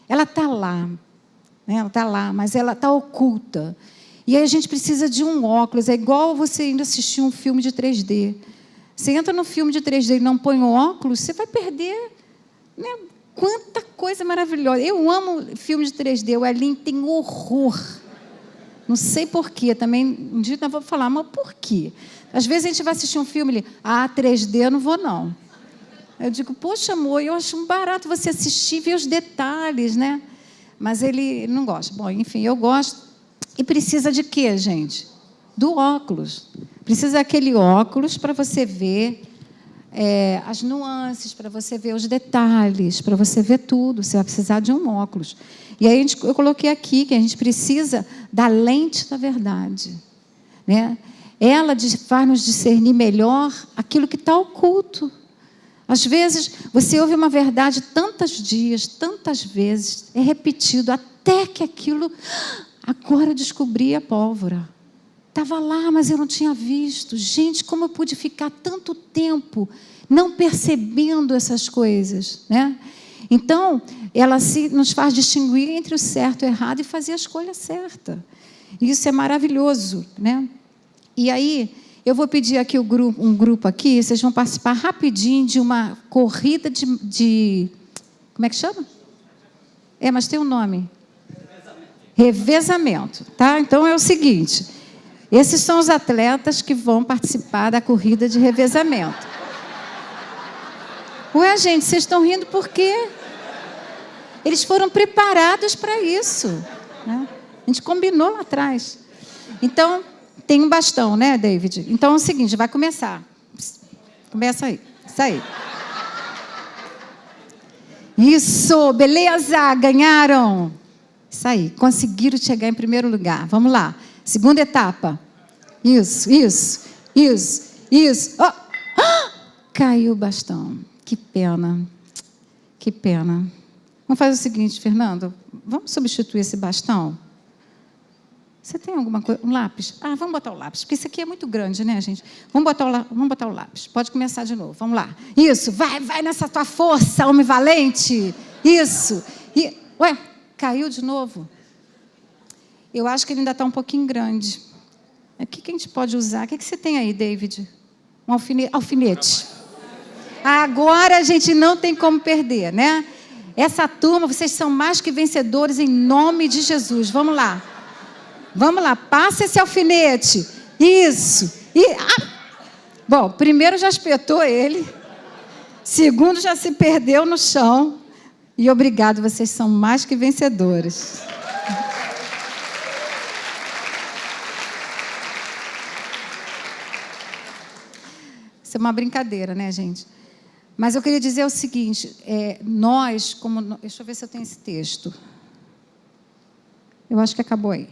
[SPEAKER 2] Ela está lá, né? Ela está lá, mas ela está oculta. E aí a gente precisa de um óculos. É igual você indo assistir um filme de 3D. Você entra no filme de 3D e não põe o óculos, você vai perder, né? Quanta coisa maravilhosa. Eu amo filme de 3D. O Elinho tem horror. Não sei porquê. Também, um dia eu vou falar, mas por quê? Às vezes a gente vai assistir um filme e 3D eu não vou, não. Eu digo, poxa, amor, eu acho um barato você assistir e ver os detalhes, né? Mas ele não gosta. Bom, enfim, eu gosto. E precisa de quê, gente? Do óculos. Precisa daquele óculos para você ver as nuances, para você ver os detalhes, para você ver tudo. Você vai precisar de um óculos. E aí eu coloquei aqui que a gente precisa da lente da verdade, né? Ela faz nos discernir melhor aquilo que está oculto. Às vezes, você ouve uma verdade tantos dias, tantas vezes, é repetido, até que aquilo... Agora eu descobri a pólvora. Estava lá, mas eu não tinha visto. Gente, como eu pude ficar tanto tempo não percebendo essas coisas, né? Então, ela nos faz distinguir entre o certo e o errado e fazer a escolha certa. Isso é maravilhoso, né? E aí, eu vou pedir aqui um grupo aqui, vocês vão participar rapidinho de uma corrida de como é que chama? Mas tem um nome. Revezamento, tá? Então, é o seguinte, esses são os atletas que vão participar da corrida de revezamento. Ué, gente, vocês estão rindo por quê? Eles foram preparados para isso, né? A gente combinou lá atrás. Então, tem um bastão, né, David? Então, é o seguinte, vai começar. Começa aí. Isso aí. Isso, beleza, ganharam. Isso aí, conseguiram chegar em primeiro lugar. Vamos lá. Segunda etapa. Isso. Oh! Caiu o bastão. Que pena. Que pena. Vamos fazer o seguinte, Fernando. Vamos substituir esse bastão? Você tem alguma coisa? Um lápis? Vamos botar o lápis, porque isso aqui é muito grande, né, gente? Vamos botar o lápis. Pode começar de novo. Vamos lá. Isso. Vai nessa tua força, homem valente. Isso. Ué, caiu de novo? Eu acho que ele ainda está um pouquinho grande. O que a gente pode usar? O que você tem aí, David? Um alfinete. Agora a gente não tem como perder, né? Essa turma, vocês são mais que vencedores em nome de Jesus. Vamos lá. Vamos lá, passa esse alfinete. Isso. Bom, primeiro já espetou ele. Segundo, já se perdeu no chão. E obrigado, vocês são mais que vencedores. Isso é uma brincadeira, né, gente? Mas eu queria dizer o seguinte, deixa eu ver se eu tenho esse texto. Eu acho que acabou aí.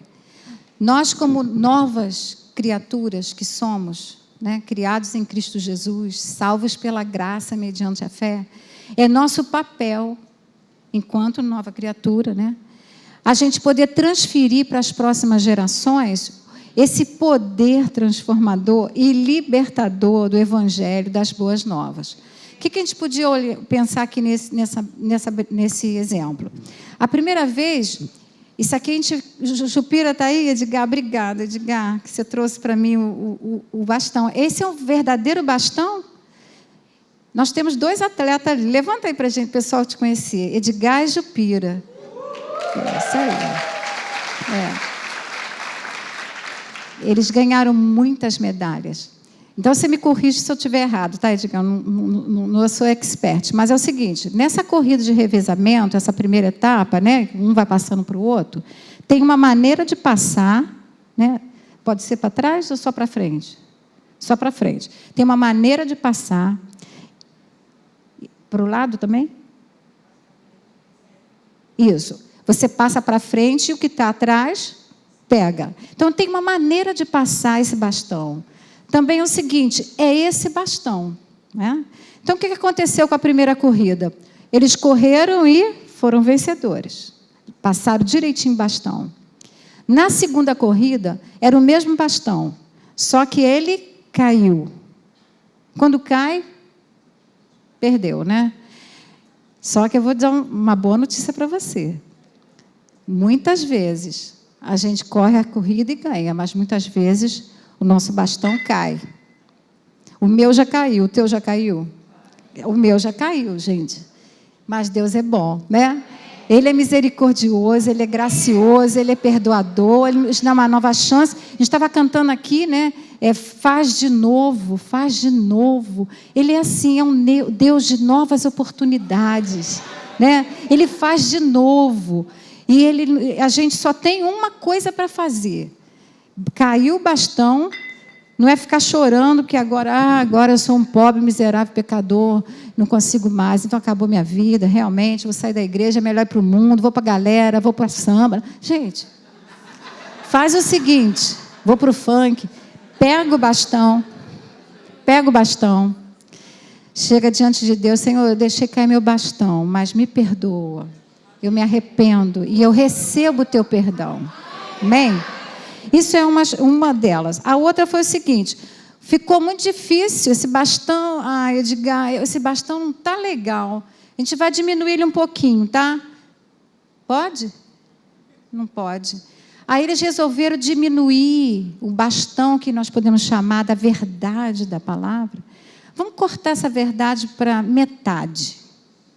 [SPEAKER 2] Nós, como novas criaturas que somos, né, criados em Cristo Jesus, salvos pela graça mediante a fé, é nosso papel, enquanto nova criatura, né, a gente poder transferir para as próximas gerações esse poder transformador e libertador do Evangelho, das boas novas. O que a gente podia pensar aqui nesse exemplo? A primeira vez Isso aqui, Jupira está aí, Edgar? Obrigada, Edgar, que você trouxe para mim o bastão. Esse é o verdadeiro bastão? Nós temos 2 atletas ali. Levanta aí para a gente, pessoal, te conhecer. Edgar e Jupira. Isso aí. Eles ganharam muitas medalhas. Então, você me corrige se eu estiver errado, tá, Edgar? Não sou expert. Mas é o seguinte, nessa corrida de revezamento, essa primeira etapa, né, um vai passando para o outro, tem uma maneira de passar, né, pode ser para trás ou só para frente? Só para frente. Tem uma maneira de passar. Para o lado também? Isso. Você passa para frente e o que está atrás, pega. Então, tem uma maneira de passar esse bastão. Também é o seguinte, é esse bastão. Né? Então, o que aconteceu com a primeira corrida? Eles correram e foram vencedores. Passaram direitinho o bastão. Na segunda corrida, era o mesmo bastão, só que ele caiu. Quando cai, perdeu, né? Só que eu vou dar uma boa notícia para você. Muitas vezes, a gente corre a corrida e ganha, mas muitas vezes o nosso bastão cai. O meu já caiu, o teu já caiu? O meu já caiu, gente. Mas Deus é bom, né? Ele é misericordioso, Ele é gracioso, Ele é perdoador, Ele nos dá uma nova chance. A gente estava cantando aqui, né? Faz de novo, faz de novo. Ele é assim, é um Deus de novas oportunidades, né? Ele faz de novo. E a gente só tem uma coisa para fazer. Caiu o bastão, não é ficar chorando que agora eu sou um pobre, miserável, pecador, não consigo mais, então acabou minha vida, realmente, vou sair da igreja, é melhor ir para o mundo, vou para a galera, vou para a samba. Gente, faz o seguinte, vou para o funk, pega o bastão, chega diante de Deus, Senhor, eu deixei cair meu bastão, mas me perdoa, eu me arrependo e eu recebo o teu perdão. Amém? Isso é uma delas. A outra foi o seguinte, ficou muito difícil esse bastão, Edgar, esse bastão não está legal. A gente vai diminuir ele um pouquinho, tá? Pode? Não pode. Aí eles resolveram diminuir o bastão que nós podemos chamar da verdade da palavra. Vamos cortar essa verdade para metade,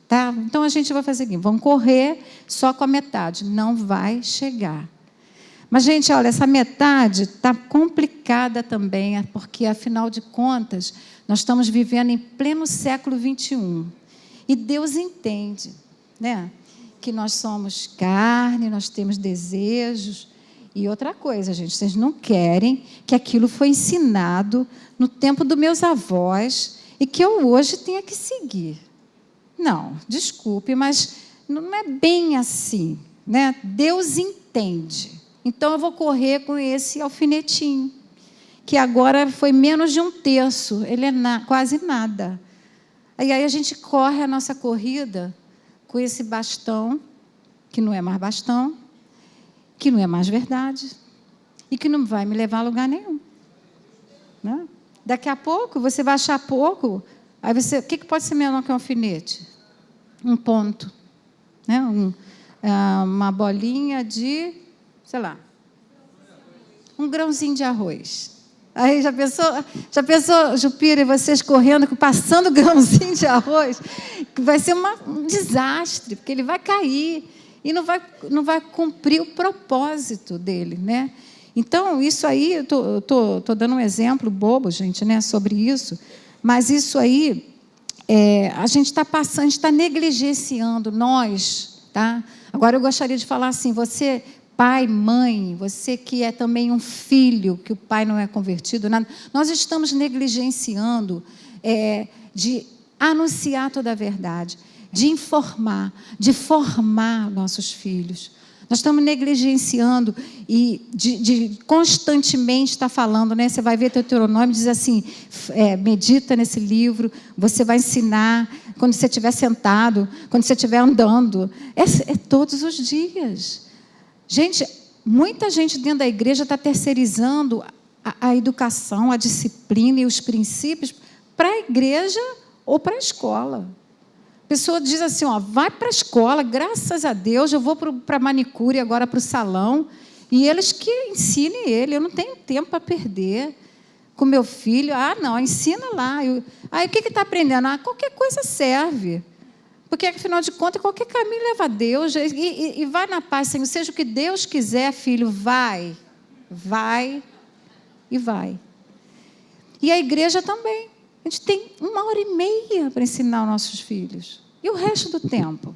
[SPEAKER 2] tá? Então a gente vai fazer o seguinte, vamos correr só com a metade, não vai chegar. Mas, gente, olha, essa metade está complicada também, porque, afinal de contas, nós estamos vivendo em pleno século XXI. E Deus entende, né? Que nós somos carne, nós temos desejos. E outra coisa, gente, vocês não querem que aquilo foi ensinado no tempo dos meus avós e que eu hoje tenha que seguir. Não, desculpe, mas não é bem assim, né? Deus entende. Então, eu vou correr com esse alfinetinho, que agora foi menos de 1/3, ele é quase nada. Aí a gente corre a nossa corrida com esse bastão, que não é mais bastão, que não é mais verdade, e que não vai me levar a lugar nenhum. Né? Daqui a pouco, você vai achar pouco, aí o que pode ser menor que um alfinete? Um ponto, né? Uma bolinha de... sei lá, um grãozinho de arroz. Aí já pensou, Jupira, e vocês correndo, passando grãozinho de arroz? Vai ser um desastre, porque ele vai cair e não vai cumprir o propósito dele, né? Então, isso aí, eu tô dando um exemplo bobo, gente, né, sobre isso, mas isso aí, a gente está passando, a gente está negligenciando, nós, tá? Agora, eu gostaria de falar assim, você... pai, mãe, você que é também um filho, que o pai não é convertido, nada, nós estamos negligenciando de anunciar toda a verdade, de informar, de formar nossos filhos. Nós estamos negligenciando e de constantemente estar falando, né? Você vai ver Deuteronômio, diz assim, medita nesse livro, você vai ensinar quando você estiver sentado, quando você estiver andando. É todos os dias. Gente, muita gente dentro da igreja está terceirizando a educação, a disciplina e os princípios para a igreja ou para a escola. A pessoa diz assim, ó, vai para a escola, graças a Deus, eu vou para a manicure, agora para o salão, e eles que ensinem ele, eu não tenho tempo para perder com meu filho. Ah, não, ensina lá. Aí o que está aprendendo? Ah, qualquer coisa serve. Porque, afinal de contas, qualquer caminho leva a Deus. E vai na paz, Senhor, seja o que Deus quiser, filho, vai e vai. E a igreja também. A gente tem 1h30 para ensinar os nossos filhos. E o resto do tempo?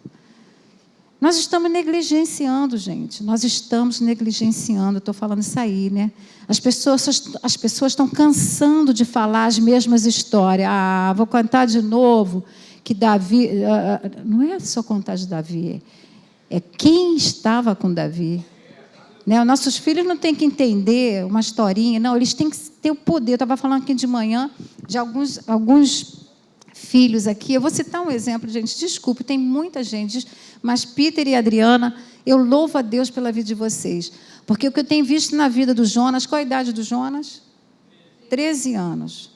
[SPEAKER 2] Nós estamos negligenciando, gente. Nós estamos negligenciando. Estou falando isso aí, né? As pessoas estão cansando de falar as mesmas histórias. Ah, vou contar de novo que Davi... não é só contar de Davi. É quem estava com Davi. Né? Os nossos filhos não têm que entender uma historinha, não, eles têm que ter o poder. Eu estava falando aqui de manhã de alguns filhos aqui. Eu vou citar um exemplo, gente, desculpe, tem muita gente, mas Peter e Adriana, eu louvo a Deus pela vida de vocês, porque o que eu tenho visto na vida do Jonas, qual a idade do Jonas? 13 anos.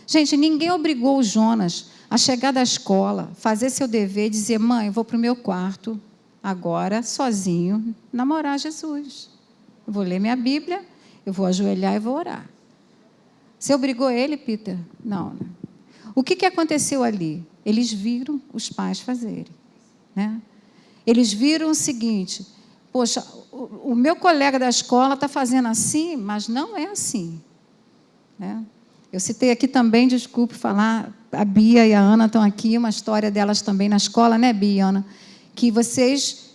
[SPEAKER 2] Gente, ninguém obrigou o Jonas a chegar da escola, fazer seu dever e dizer, mãe, eu vou para o meu quarto, agora, sozinho, namorar Jesus. Eu vou ler minha Bíblia, eu vou ajoelhar e vou orar. Você obrigou ele, Peter? Não. O que aconteceu ali? Eles viram os pais fazerem. Né? Eles viram o seguinte, poxa, o meu colega da escola está fazendo assim, mas não é assim. Né? Eu citei aqui também, desculpe falar, a Bia e a Ana estão aqui, uma história delas também na escola, né, Bia e Ana? Que vocês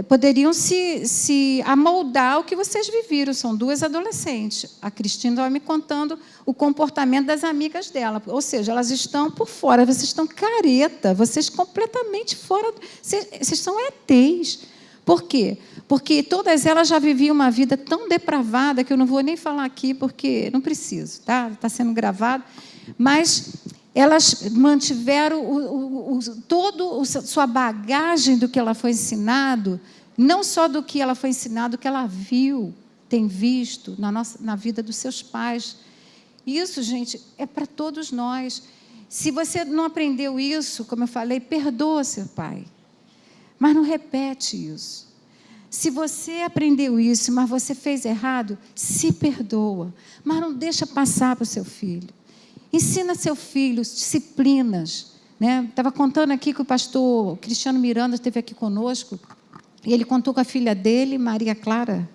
[SPEAKER 2] poderiam se amoldar ao que vocês viveram. São duas adolescentes. A Cristina estava me contando o comportamento das amigas dela. Ou seja, elas estão por fora, vocês estão careta, vocês completamente fora. Vocês são ETs. Por quê? Porque todas elas já viviam uma vida tão depravada que eu não vou nem falar aqui, porque não preciso, tá? Está sendo gravado. Mas elas mantiveram toda a sua bagagem do que ela foi ensinado, não só do que ela foi ensinado, do que ela viu, tem visto na vida dos seus pais. Isso, gente, é para todos nós. Se você não aprendeu isso, como eu falei, perdoa seu pai, mas não repete isso. Se você aprendeu isso, mas você fez errado, se perdoa, mas não deixa passar para o seu filho. Ensina seu filho disciplinas. Né? Estava contando aqui que o pastor Cristiano Miranda esteve aqui conosco, e ele contou com a filha dele, Maria Clara,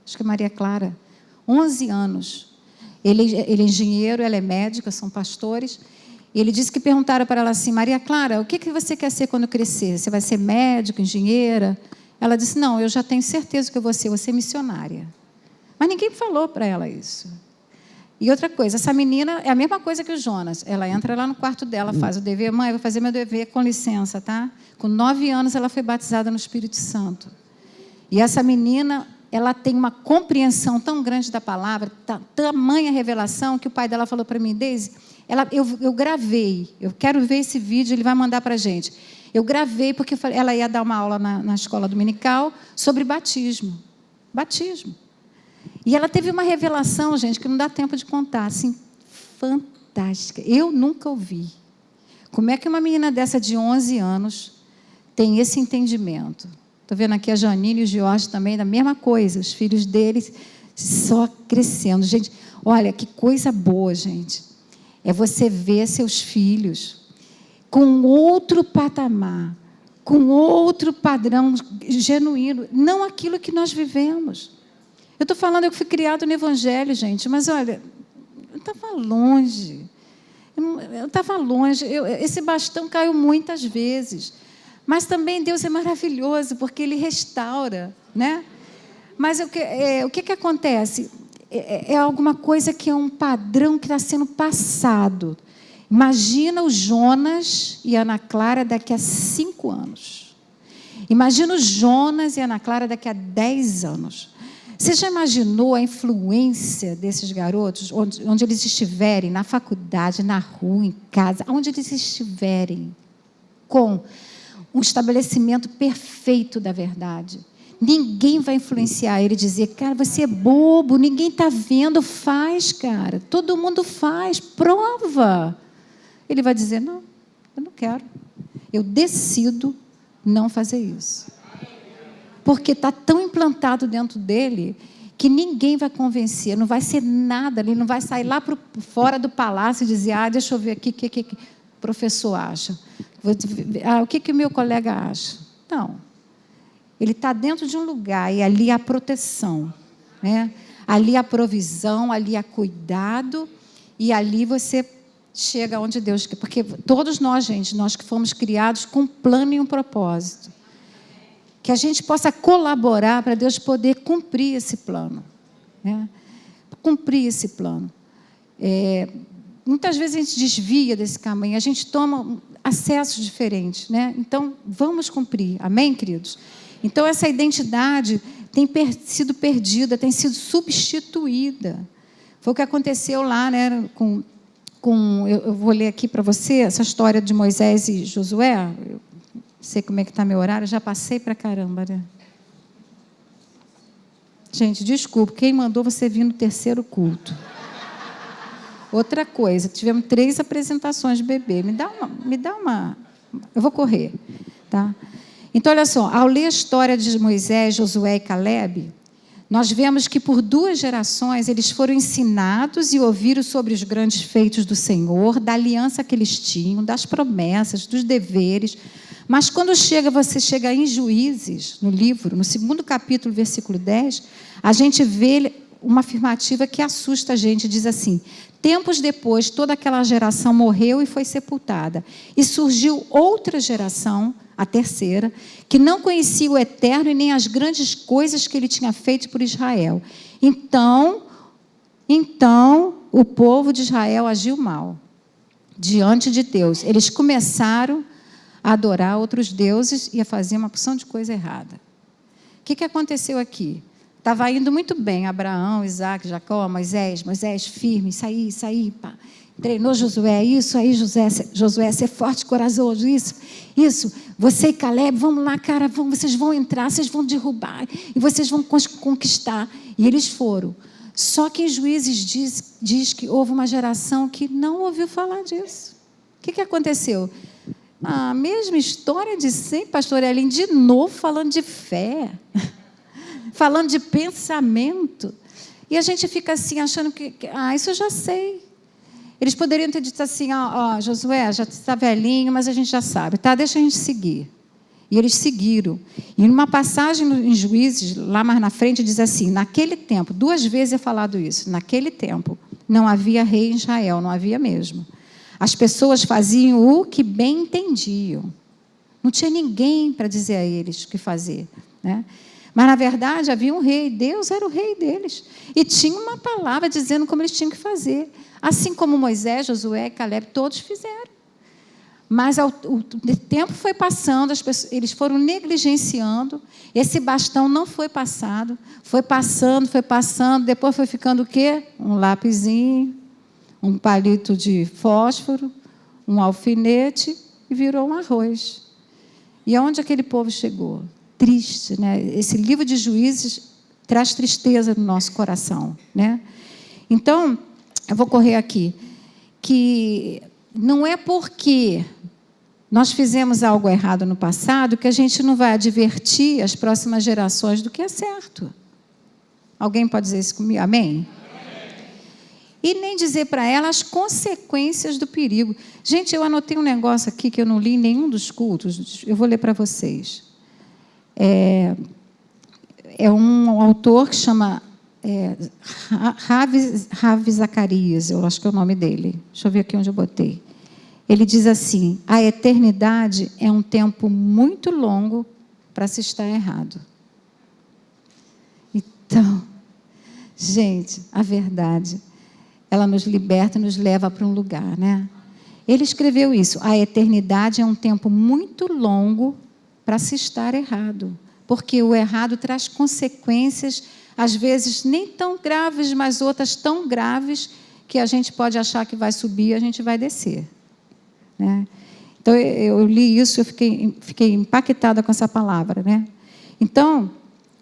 [SPEAKER 2] acho que é Maria Clara, 11 anos. Ele é engenheiro, ela é médica, são pastores. E ele disse que perguntaram para ela assim, Maria Clara, o que você quer ser quando crescer? Você vai ser médica, engenheira? Ela disse, não, eu já tenho certeza que eu vou ser missionária. Mas ninguém falou para ela isso. E outra coisa, essa menina é a mesma coisa que o Jonas. Ela entra lá no quarto dela, faz o dever. Mãe, eu vou fazer meu dever, com licença, tá? Com 9 anos, ela foi batizada no Espírito Santo. E essa menina, ela tem uma compreensão tão grande da palavra, tamanha revelação, que o pai dela falou para mim, Deise, eu gravei, eu quero ver esse vídeo, ele vai mandar para a gente. Eu gravei porque ela ia dar uma aula na escola dominical sobre batismo. Batismo. E ela teve uma revelação, gente, que não dá tempo de contar, assim, fantástica. Eu nunca ouvi. Como é que uma menina dessa de 11 anos tem esse entendimento? Estou vendo aqui a Janine e o Jorge também, da mesma coisa, os filhos deles só crescendo. Gente, olha, que coisa boa, gente. É você ver seus filhos com outro patamar, com outro padrão genuíno, não aquilo que nós vivemos. Eu estou falando, eu fui criado no Evangelho, gente, mas olha, eu estava longe. Eu estava longe. Esse bastão caiu muitas vezes. Mas também Deus é maravilhoso, porque Ele restaura. Né? Mas o que acontece? É alguma coisa que é um padrão que está sendo passado. Imagina o Jonas e a Ana Clara daqui a 5 anos. Imagina o Jonas e a Ana Clara daqui a 10 anos. Você já imaginou a influência desses garotos, onde eles estiverem, na faculdade, na rua, em casa, onde eles estiverem, com um estabelecimento perfeito da verdade? Ninguém vai influenciar ele e dizer, cara, você é bobo, ninguém está vendo, faz, cara. Todo mundo faz, prova. Ele vai dizer, não, eu não quero. eu decido não fazer isso. Porque está tão implantado dentro dele que ninguém vai convencer, não vai ser nada, ele não vai sair lá fora do palácio e dizer, deixa eu ver aqui o que o professor acha. O que o meu colega acha. Não. Ele está dentro de um lugar e ali há proteção, né? Ali há provisão, ali há cuidado e ali você chega onde Deus quer. Porque todos nós, gente, nós que fomos criados com um plano e um propósito. Que a gente possa colaborar para Deus poder cumprir esse plano, né? Cumprir esse plano. Muitas vezes a gente desvia desse caminho, a gente toma acessos diferentes, né? Então, vamos cumprir. Amém, queridos? Então, essa identidade tem sido perdida, tem sido substituída. Foi o que aconteceu lá, né, eu vou ler aqui para você essa história de Moisés e Josué. Eu não sei como é que está meu horário, já passei para caramba, né? Gente, desculpa, quem mandou você vir no terceiro culto? Outra coisa, tivemos 3 apresentações de bebê. Me dá uma... Eu vou correr, tá? Então, olha só, ao ler a história de Moisés, Josué e Calebe, nós vemos que por 2 gerações eles foram ensinados e ouviram sobre os grandes feitos do Senhor, da aliança que eles tinham, das promessas, dos deveres. Mas quando você chega em Juízes, no livro, no 2º capítulo, versículo 10, a gente vê uma afirmativa que assusta a gente, diz assim: tempos depois, toda aquela geração morreu e foi sepultada. E surgiu outra geração, a terceira, que não conhecia o Eterno e nem as grandes coisas que ele tinha feito por Israel. Então, o povo de Israel agiu mal diante de Deus. Eles começaram a adorar outros deuses e a fazer uma porção de coisa errada. O que aconteceu aqui? Estava indo muito bem, Abraão, Isaac, Jacó, Moisés firme, isso aí, pá. Treinou Josué, isso aí, Josué, ser forte, corajoso, isso. Você e Calebe, vamos lá, cara, vocês vão entrar, vocês vão derrubar, e vocês vão conquistar. E eles foram. Só que em Juízes diz que houve uma geração que não ouviu falar disso. O que aconteceu? A mesma história de sempre, pastor Elinho, de novo falando de fé, falando de pensamento. E a gente fica assim, achando que isso eu já sei. Eles poderiam ter dito assim, Josué, já está velhinho, mas a gente já sabe, tá? Deixa a gente seguir. E eles seguiram. E numa passagem em Juízes, lá mais na frente, diz assim, naquele tempo, 2 vezes é falado isso, naquele tempo, não havia rei em Israel, não havia mesmo. As pessoas faziam o que bem entendiam. Não tinha ninguém para dizer a eles o que fazer, né? Mas, na verdade, havia um rei, Deus era o rei deles. E tinha uma palavra dizendo como eles tinham que fazer. Assim como Moisés, Josué e Calebe, todos fizeram. Mas o tempo foi passando, eles foram negligenciando, esse bastão não foi passado, foi passando, depois foi ficando o quê? Um lapisinho, um palito de fósforo, um alfinete, e virou um arroz. E aonde aquele povo chegou? Triste, né? Esse livro de Juízes traz tristeza no nosso coração, né? Então, eu vou correr aqui, que não é porque nós fizemos algo errado no passado que a gente não vai advertir as próximas gerações do que é certo. Alguém pode dizer isso comigo? Amém? E nem dizer para ela as consequências do perigo. Gente, eu anotei um negócio aqui que eu não li em nenhum dos cultos, eu vou ler para vocês. É um autor que chama Ravi Zacarias, eu acho que é o nome dele. Deixa eu ver aqui onde eu botei. Ele diz assim: a eternidade é um tempo muito longo para se estar errado. Então, gente, a verdade, ela nos liberta e nos leva para um lugar, né? Ele escreveu isso: a eternidade é um tempo muito longo para se estar errado, porque o errado traz consequências, às vezes nem tão graves, mas outras tão graves, que a gente pode achar que vai subir e a gente vai descer, né? Então, eu li isso, eu fiquei impactada com essa palavra, né? Então,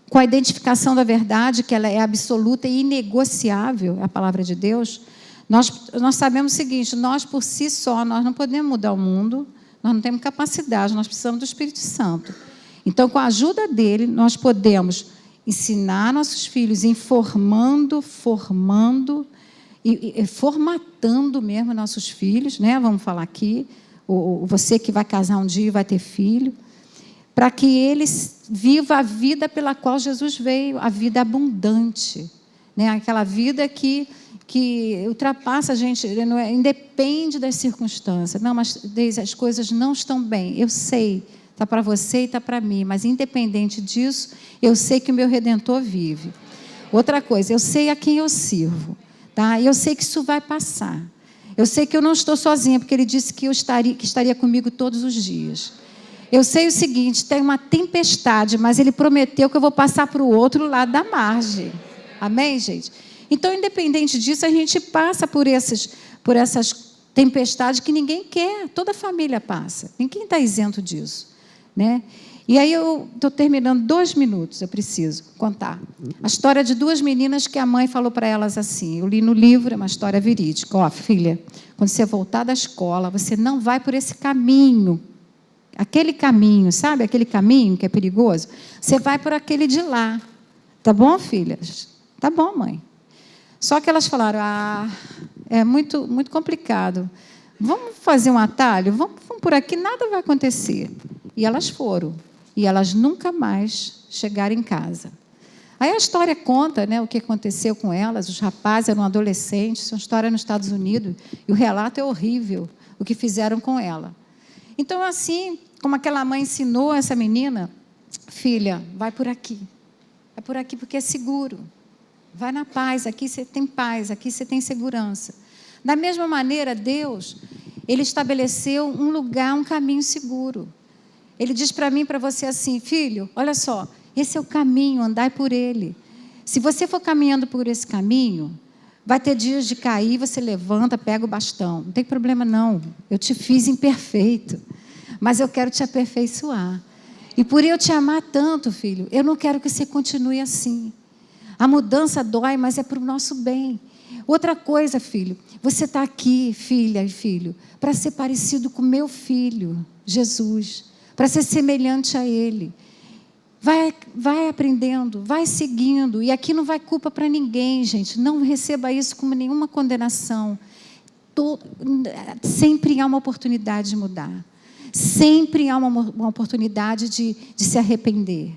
[SPEAKER 2] com a identificação da verdade, que ela é absoluta e inegociável, a palavra de Deus, nós sabemos o seguinte: nós por si só, nós não podemos mudar o mundo, Nós não temos capacidade, nós precisamos do Espírito Santo. Então, com a ajuda dele, nós podemos ensinar nossos filhos, informando, formando e formatando mesmo nossos filhos, né? Vamos falar aqui, você que vai casar um dia e vai ter filho, para que eles vivam a vida pela qual Jesus veio, a vida abundante, né? Aquela vida que ultrapassa a gente, não é, independe das circunstâncias. Não, mas as coisas não estão bem, eu sei, está para você e está para mim, mas independente disso, eu sei que o meu Redentor vive. Outra coisa, eu sei a quem eu sirvo, tá? Eu sei que isso vai passar. Eu sei que eu não estou sozinha, porque Ele disse que estaria comigo todos os dias. Eu sei o seguinte, tem uma tempestade, mas Ele prometeu que eu vou passar para o outro lado da margem. Amém, gente? Então, independente disso, a gente passa por essas tempestades que ninguém quer, toda a família passa. Ninguém está isento disso, né? E aí eu estou terminando 2 minutos, eu preciso contar. A história de 2 meninas que a mãe falou para elas assim, eu li no livro, é uma história verídica. Ó, filha, quando você voltar da escola, você não vai por esse caminho. Aquele caminho, sabe? Aquele caminho que é perigoso. Você vai por aquele de lá. Tá bom, filhas? Tá bom, mãe. Só que elas falaram, é muito, muito complicado. Vamos fazer um atalho? Vamos por aqui, nada vai acontecer. E elas foram. E elas nunca mais chegaram em casa. Aí a história conta, né, o que aconteceu com elas. Os rapazes eram adolescentes, isso é uma história nos Estados Unidos, e o relato é horrível, o que fizeram com ela. Então, assim, como aquela mãe ensinou essa menina, filha, vai por aqui porque é seguro. Vai na paz, aqui você tem paz, aqui você tem segurança. Da mesma maneira, Deus, Ele estabeleceu um lugar, um caminho seguro. Ele diz para mim e para você assim, filho, olha só, esse é o caminho, andai por ele. Se você for caminhando por esse caminho, vai ter dias de cair, você levanta, pega o bastão. Não tem problema não, eu te fiz imperfeito, mas eu quero te aperfeiçoar. E por eu te amar tanto, filho, eu não quero que você continue assim. A mudança dói, mas é para o nosso bem. Outra coisa, filho, você está aqui, filha e filho, para ser parecido com meu filho, Jesus, para ser semelhante a Ele. Vai aprendendo, vai seguindo, e aqui não vai culpa para ninguém, gente, não receba isso como nenhuma condenação. Sempre há uma oportunidade de mudar, sempre há uma oportunidade de se arrepender,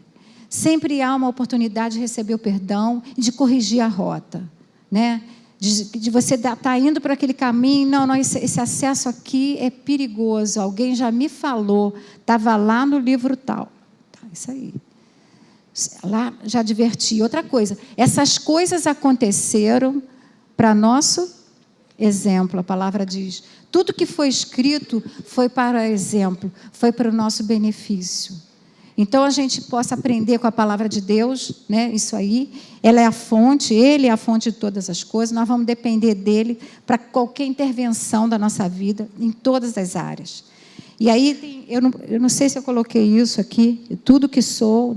[SPEAKER 2] sempre há uma oportunidade de receber o perdão e de corrigir a rota, né? De você estar indo para aquele caminho, não, esse acesso aqui é perigoso, alguém já me falou, estava lá no livro tal. Tá, isso aí. Lá já adverti. Outra coisa, essas coisas aconteceram para nosso exemplo, a palavra diz. Tudo que foi escrito foi para exemplo, foi para o nosso benefício. Então, a gente possa aprender com a palavra de Deus, né? Isso aí, ela é a fonte, Ele é a fonte de todas as coisas, nós vamos depender dEle para qualquer intervenção da nossa vida, em todas as áreas. E aí, eu não sei se eu coloquei isso aqui, tudo que sou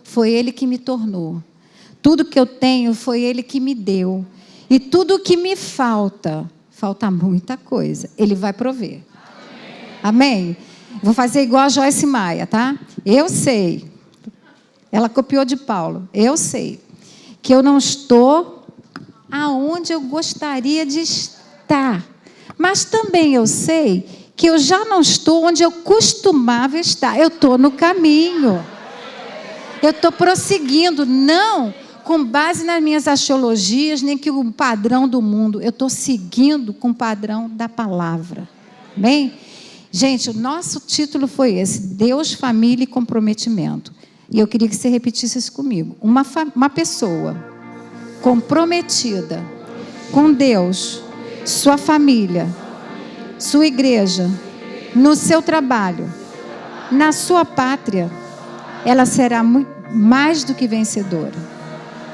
[SPEAKER 2] foi Ele que me tornou, tudo que eu tenho foi Ele que me deu, e tudo que me falta muita coisa, Ele vai prover. Amém? Vou fazer igual a Joyce Maia, tá? Eu sei. Ela copiou de Paulo. Eu sei que eu não estou aonde eu gostaria de estar. Mas também eu sei que eu já não estou onde eu costumava estar. Eu estou no caminho. Eu estou prosseguindo, não com base nas minhas axiologias, nem que o padrão do mundo. Eu estou seguindo com o padrão da palavra. Amém? Gente, o nosso título foi esse, Deus, Família e Comprometimento. E eu queria que você repetisse isso comigo. Uma pessoa comprometida com Deus, sua família, sua igreja, no seu trabalho, na sua pátria, ela será mais do que vencedora.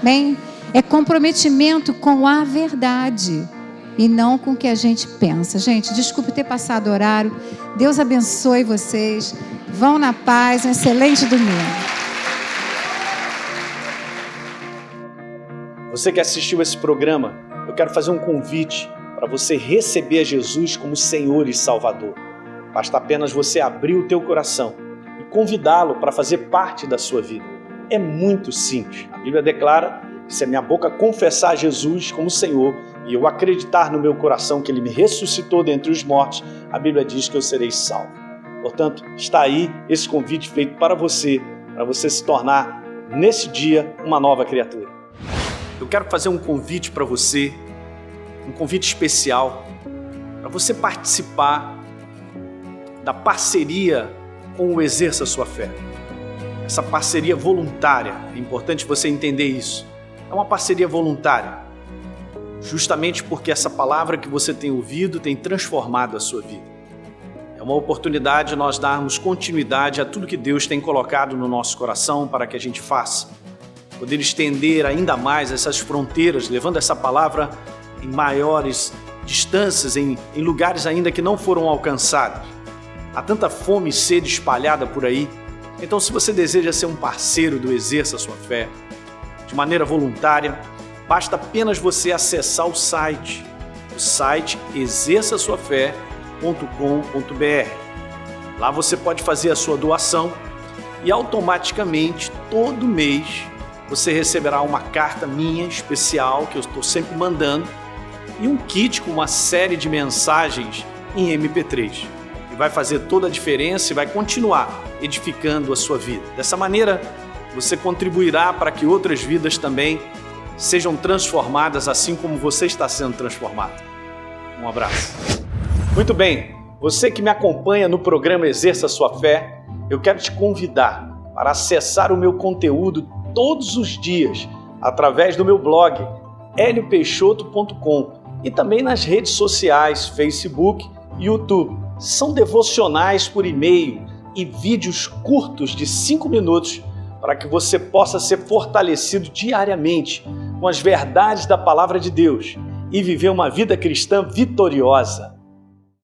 [SPEAKER 2] Bem, é comprometimento com a verdade e não com o que a gente pensa. Gente, desculpe ter passado o horário. Deus abençoe vocês. Vão na paz. Um excelente domingo.
[SPEAKER 3] Você que assistiu esse programa, eu quero fazer um convite para você receber Jesus como Senhor e Salvador. Basta apenas você abrir o teu coração e convidá-lo para fazer parte da sua vida. É muito simples. A Bíblia declara que se a minha boca confessar Jesus como Senhor e eu acreditar no meu coração que Ele me ressuscitou dentre os mortos, a Bíblia diz que eu serei salvo. Portanto, está aí esse convite feito para você se tornar, nesse dia, uma nova criatura. Eu quero fazer um convite para você, um convite especial, para você participar da parceria com o Exerça Sua Fé. Essa parceria voluntária, é importante você entender isso. É uma parceria voluntária, justamente porque essa palavra que você tem ouvido tem transformado a sua vida. É uma oportunidade de nós darmos continuidade a tudo que Deus tem colocado no nosso coração para que a gente faça. Poder estender ainda mais essas fronteiras, levando essa palavra em maiores distâncias, em lugares ainda que não foram alcançados. Há tanta fome e sede espalhada por aí. Então, se você deseja ser um parceiro do Exerça Sua Fé, de maneira voluntária, basta apenas você acessar o site exerçasuafé.com.br. Lá você pode fazer a sua doação e automaticamente, todo mês, você receberá uma carta minha especial, que eu estou sempre mandando, e um kit com uma série de mensagens em MP3. E vai fazer toda a diferença e vai continuar edificando a sua vida. Dessa maneira, você contribuirá para que outras vidas também sejam transformadas assim como você está sendo transformado. Um abraço. Muito bem, você que me acompanha no programa Exerça Sua Fé, eu quero te convidar para acessar o meu conteúdo todos os dias através do meu blog heliopeixoto.com e também nas redes sociais, Facebook e YouTube. São devocionais por e-mail e vídeos curtos de 5 minutos para que você possa ser fortalecido diariamente com as verdades da Palavra de Deus e viver uma vida cristã vitoriosa.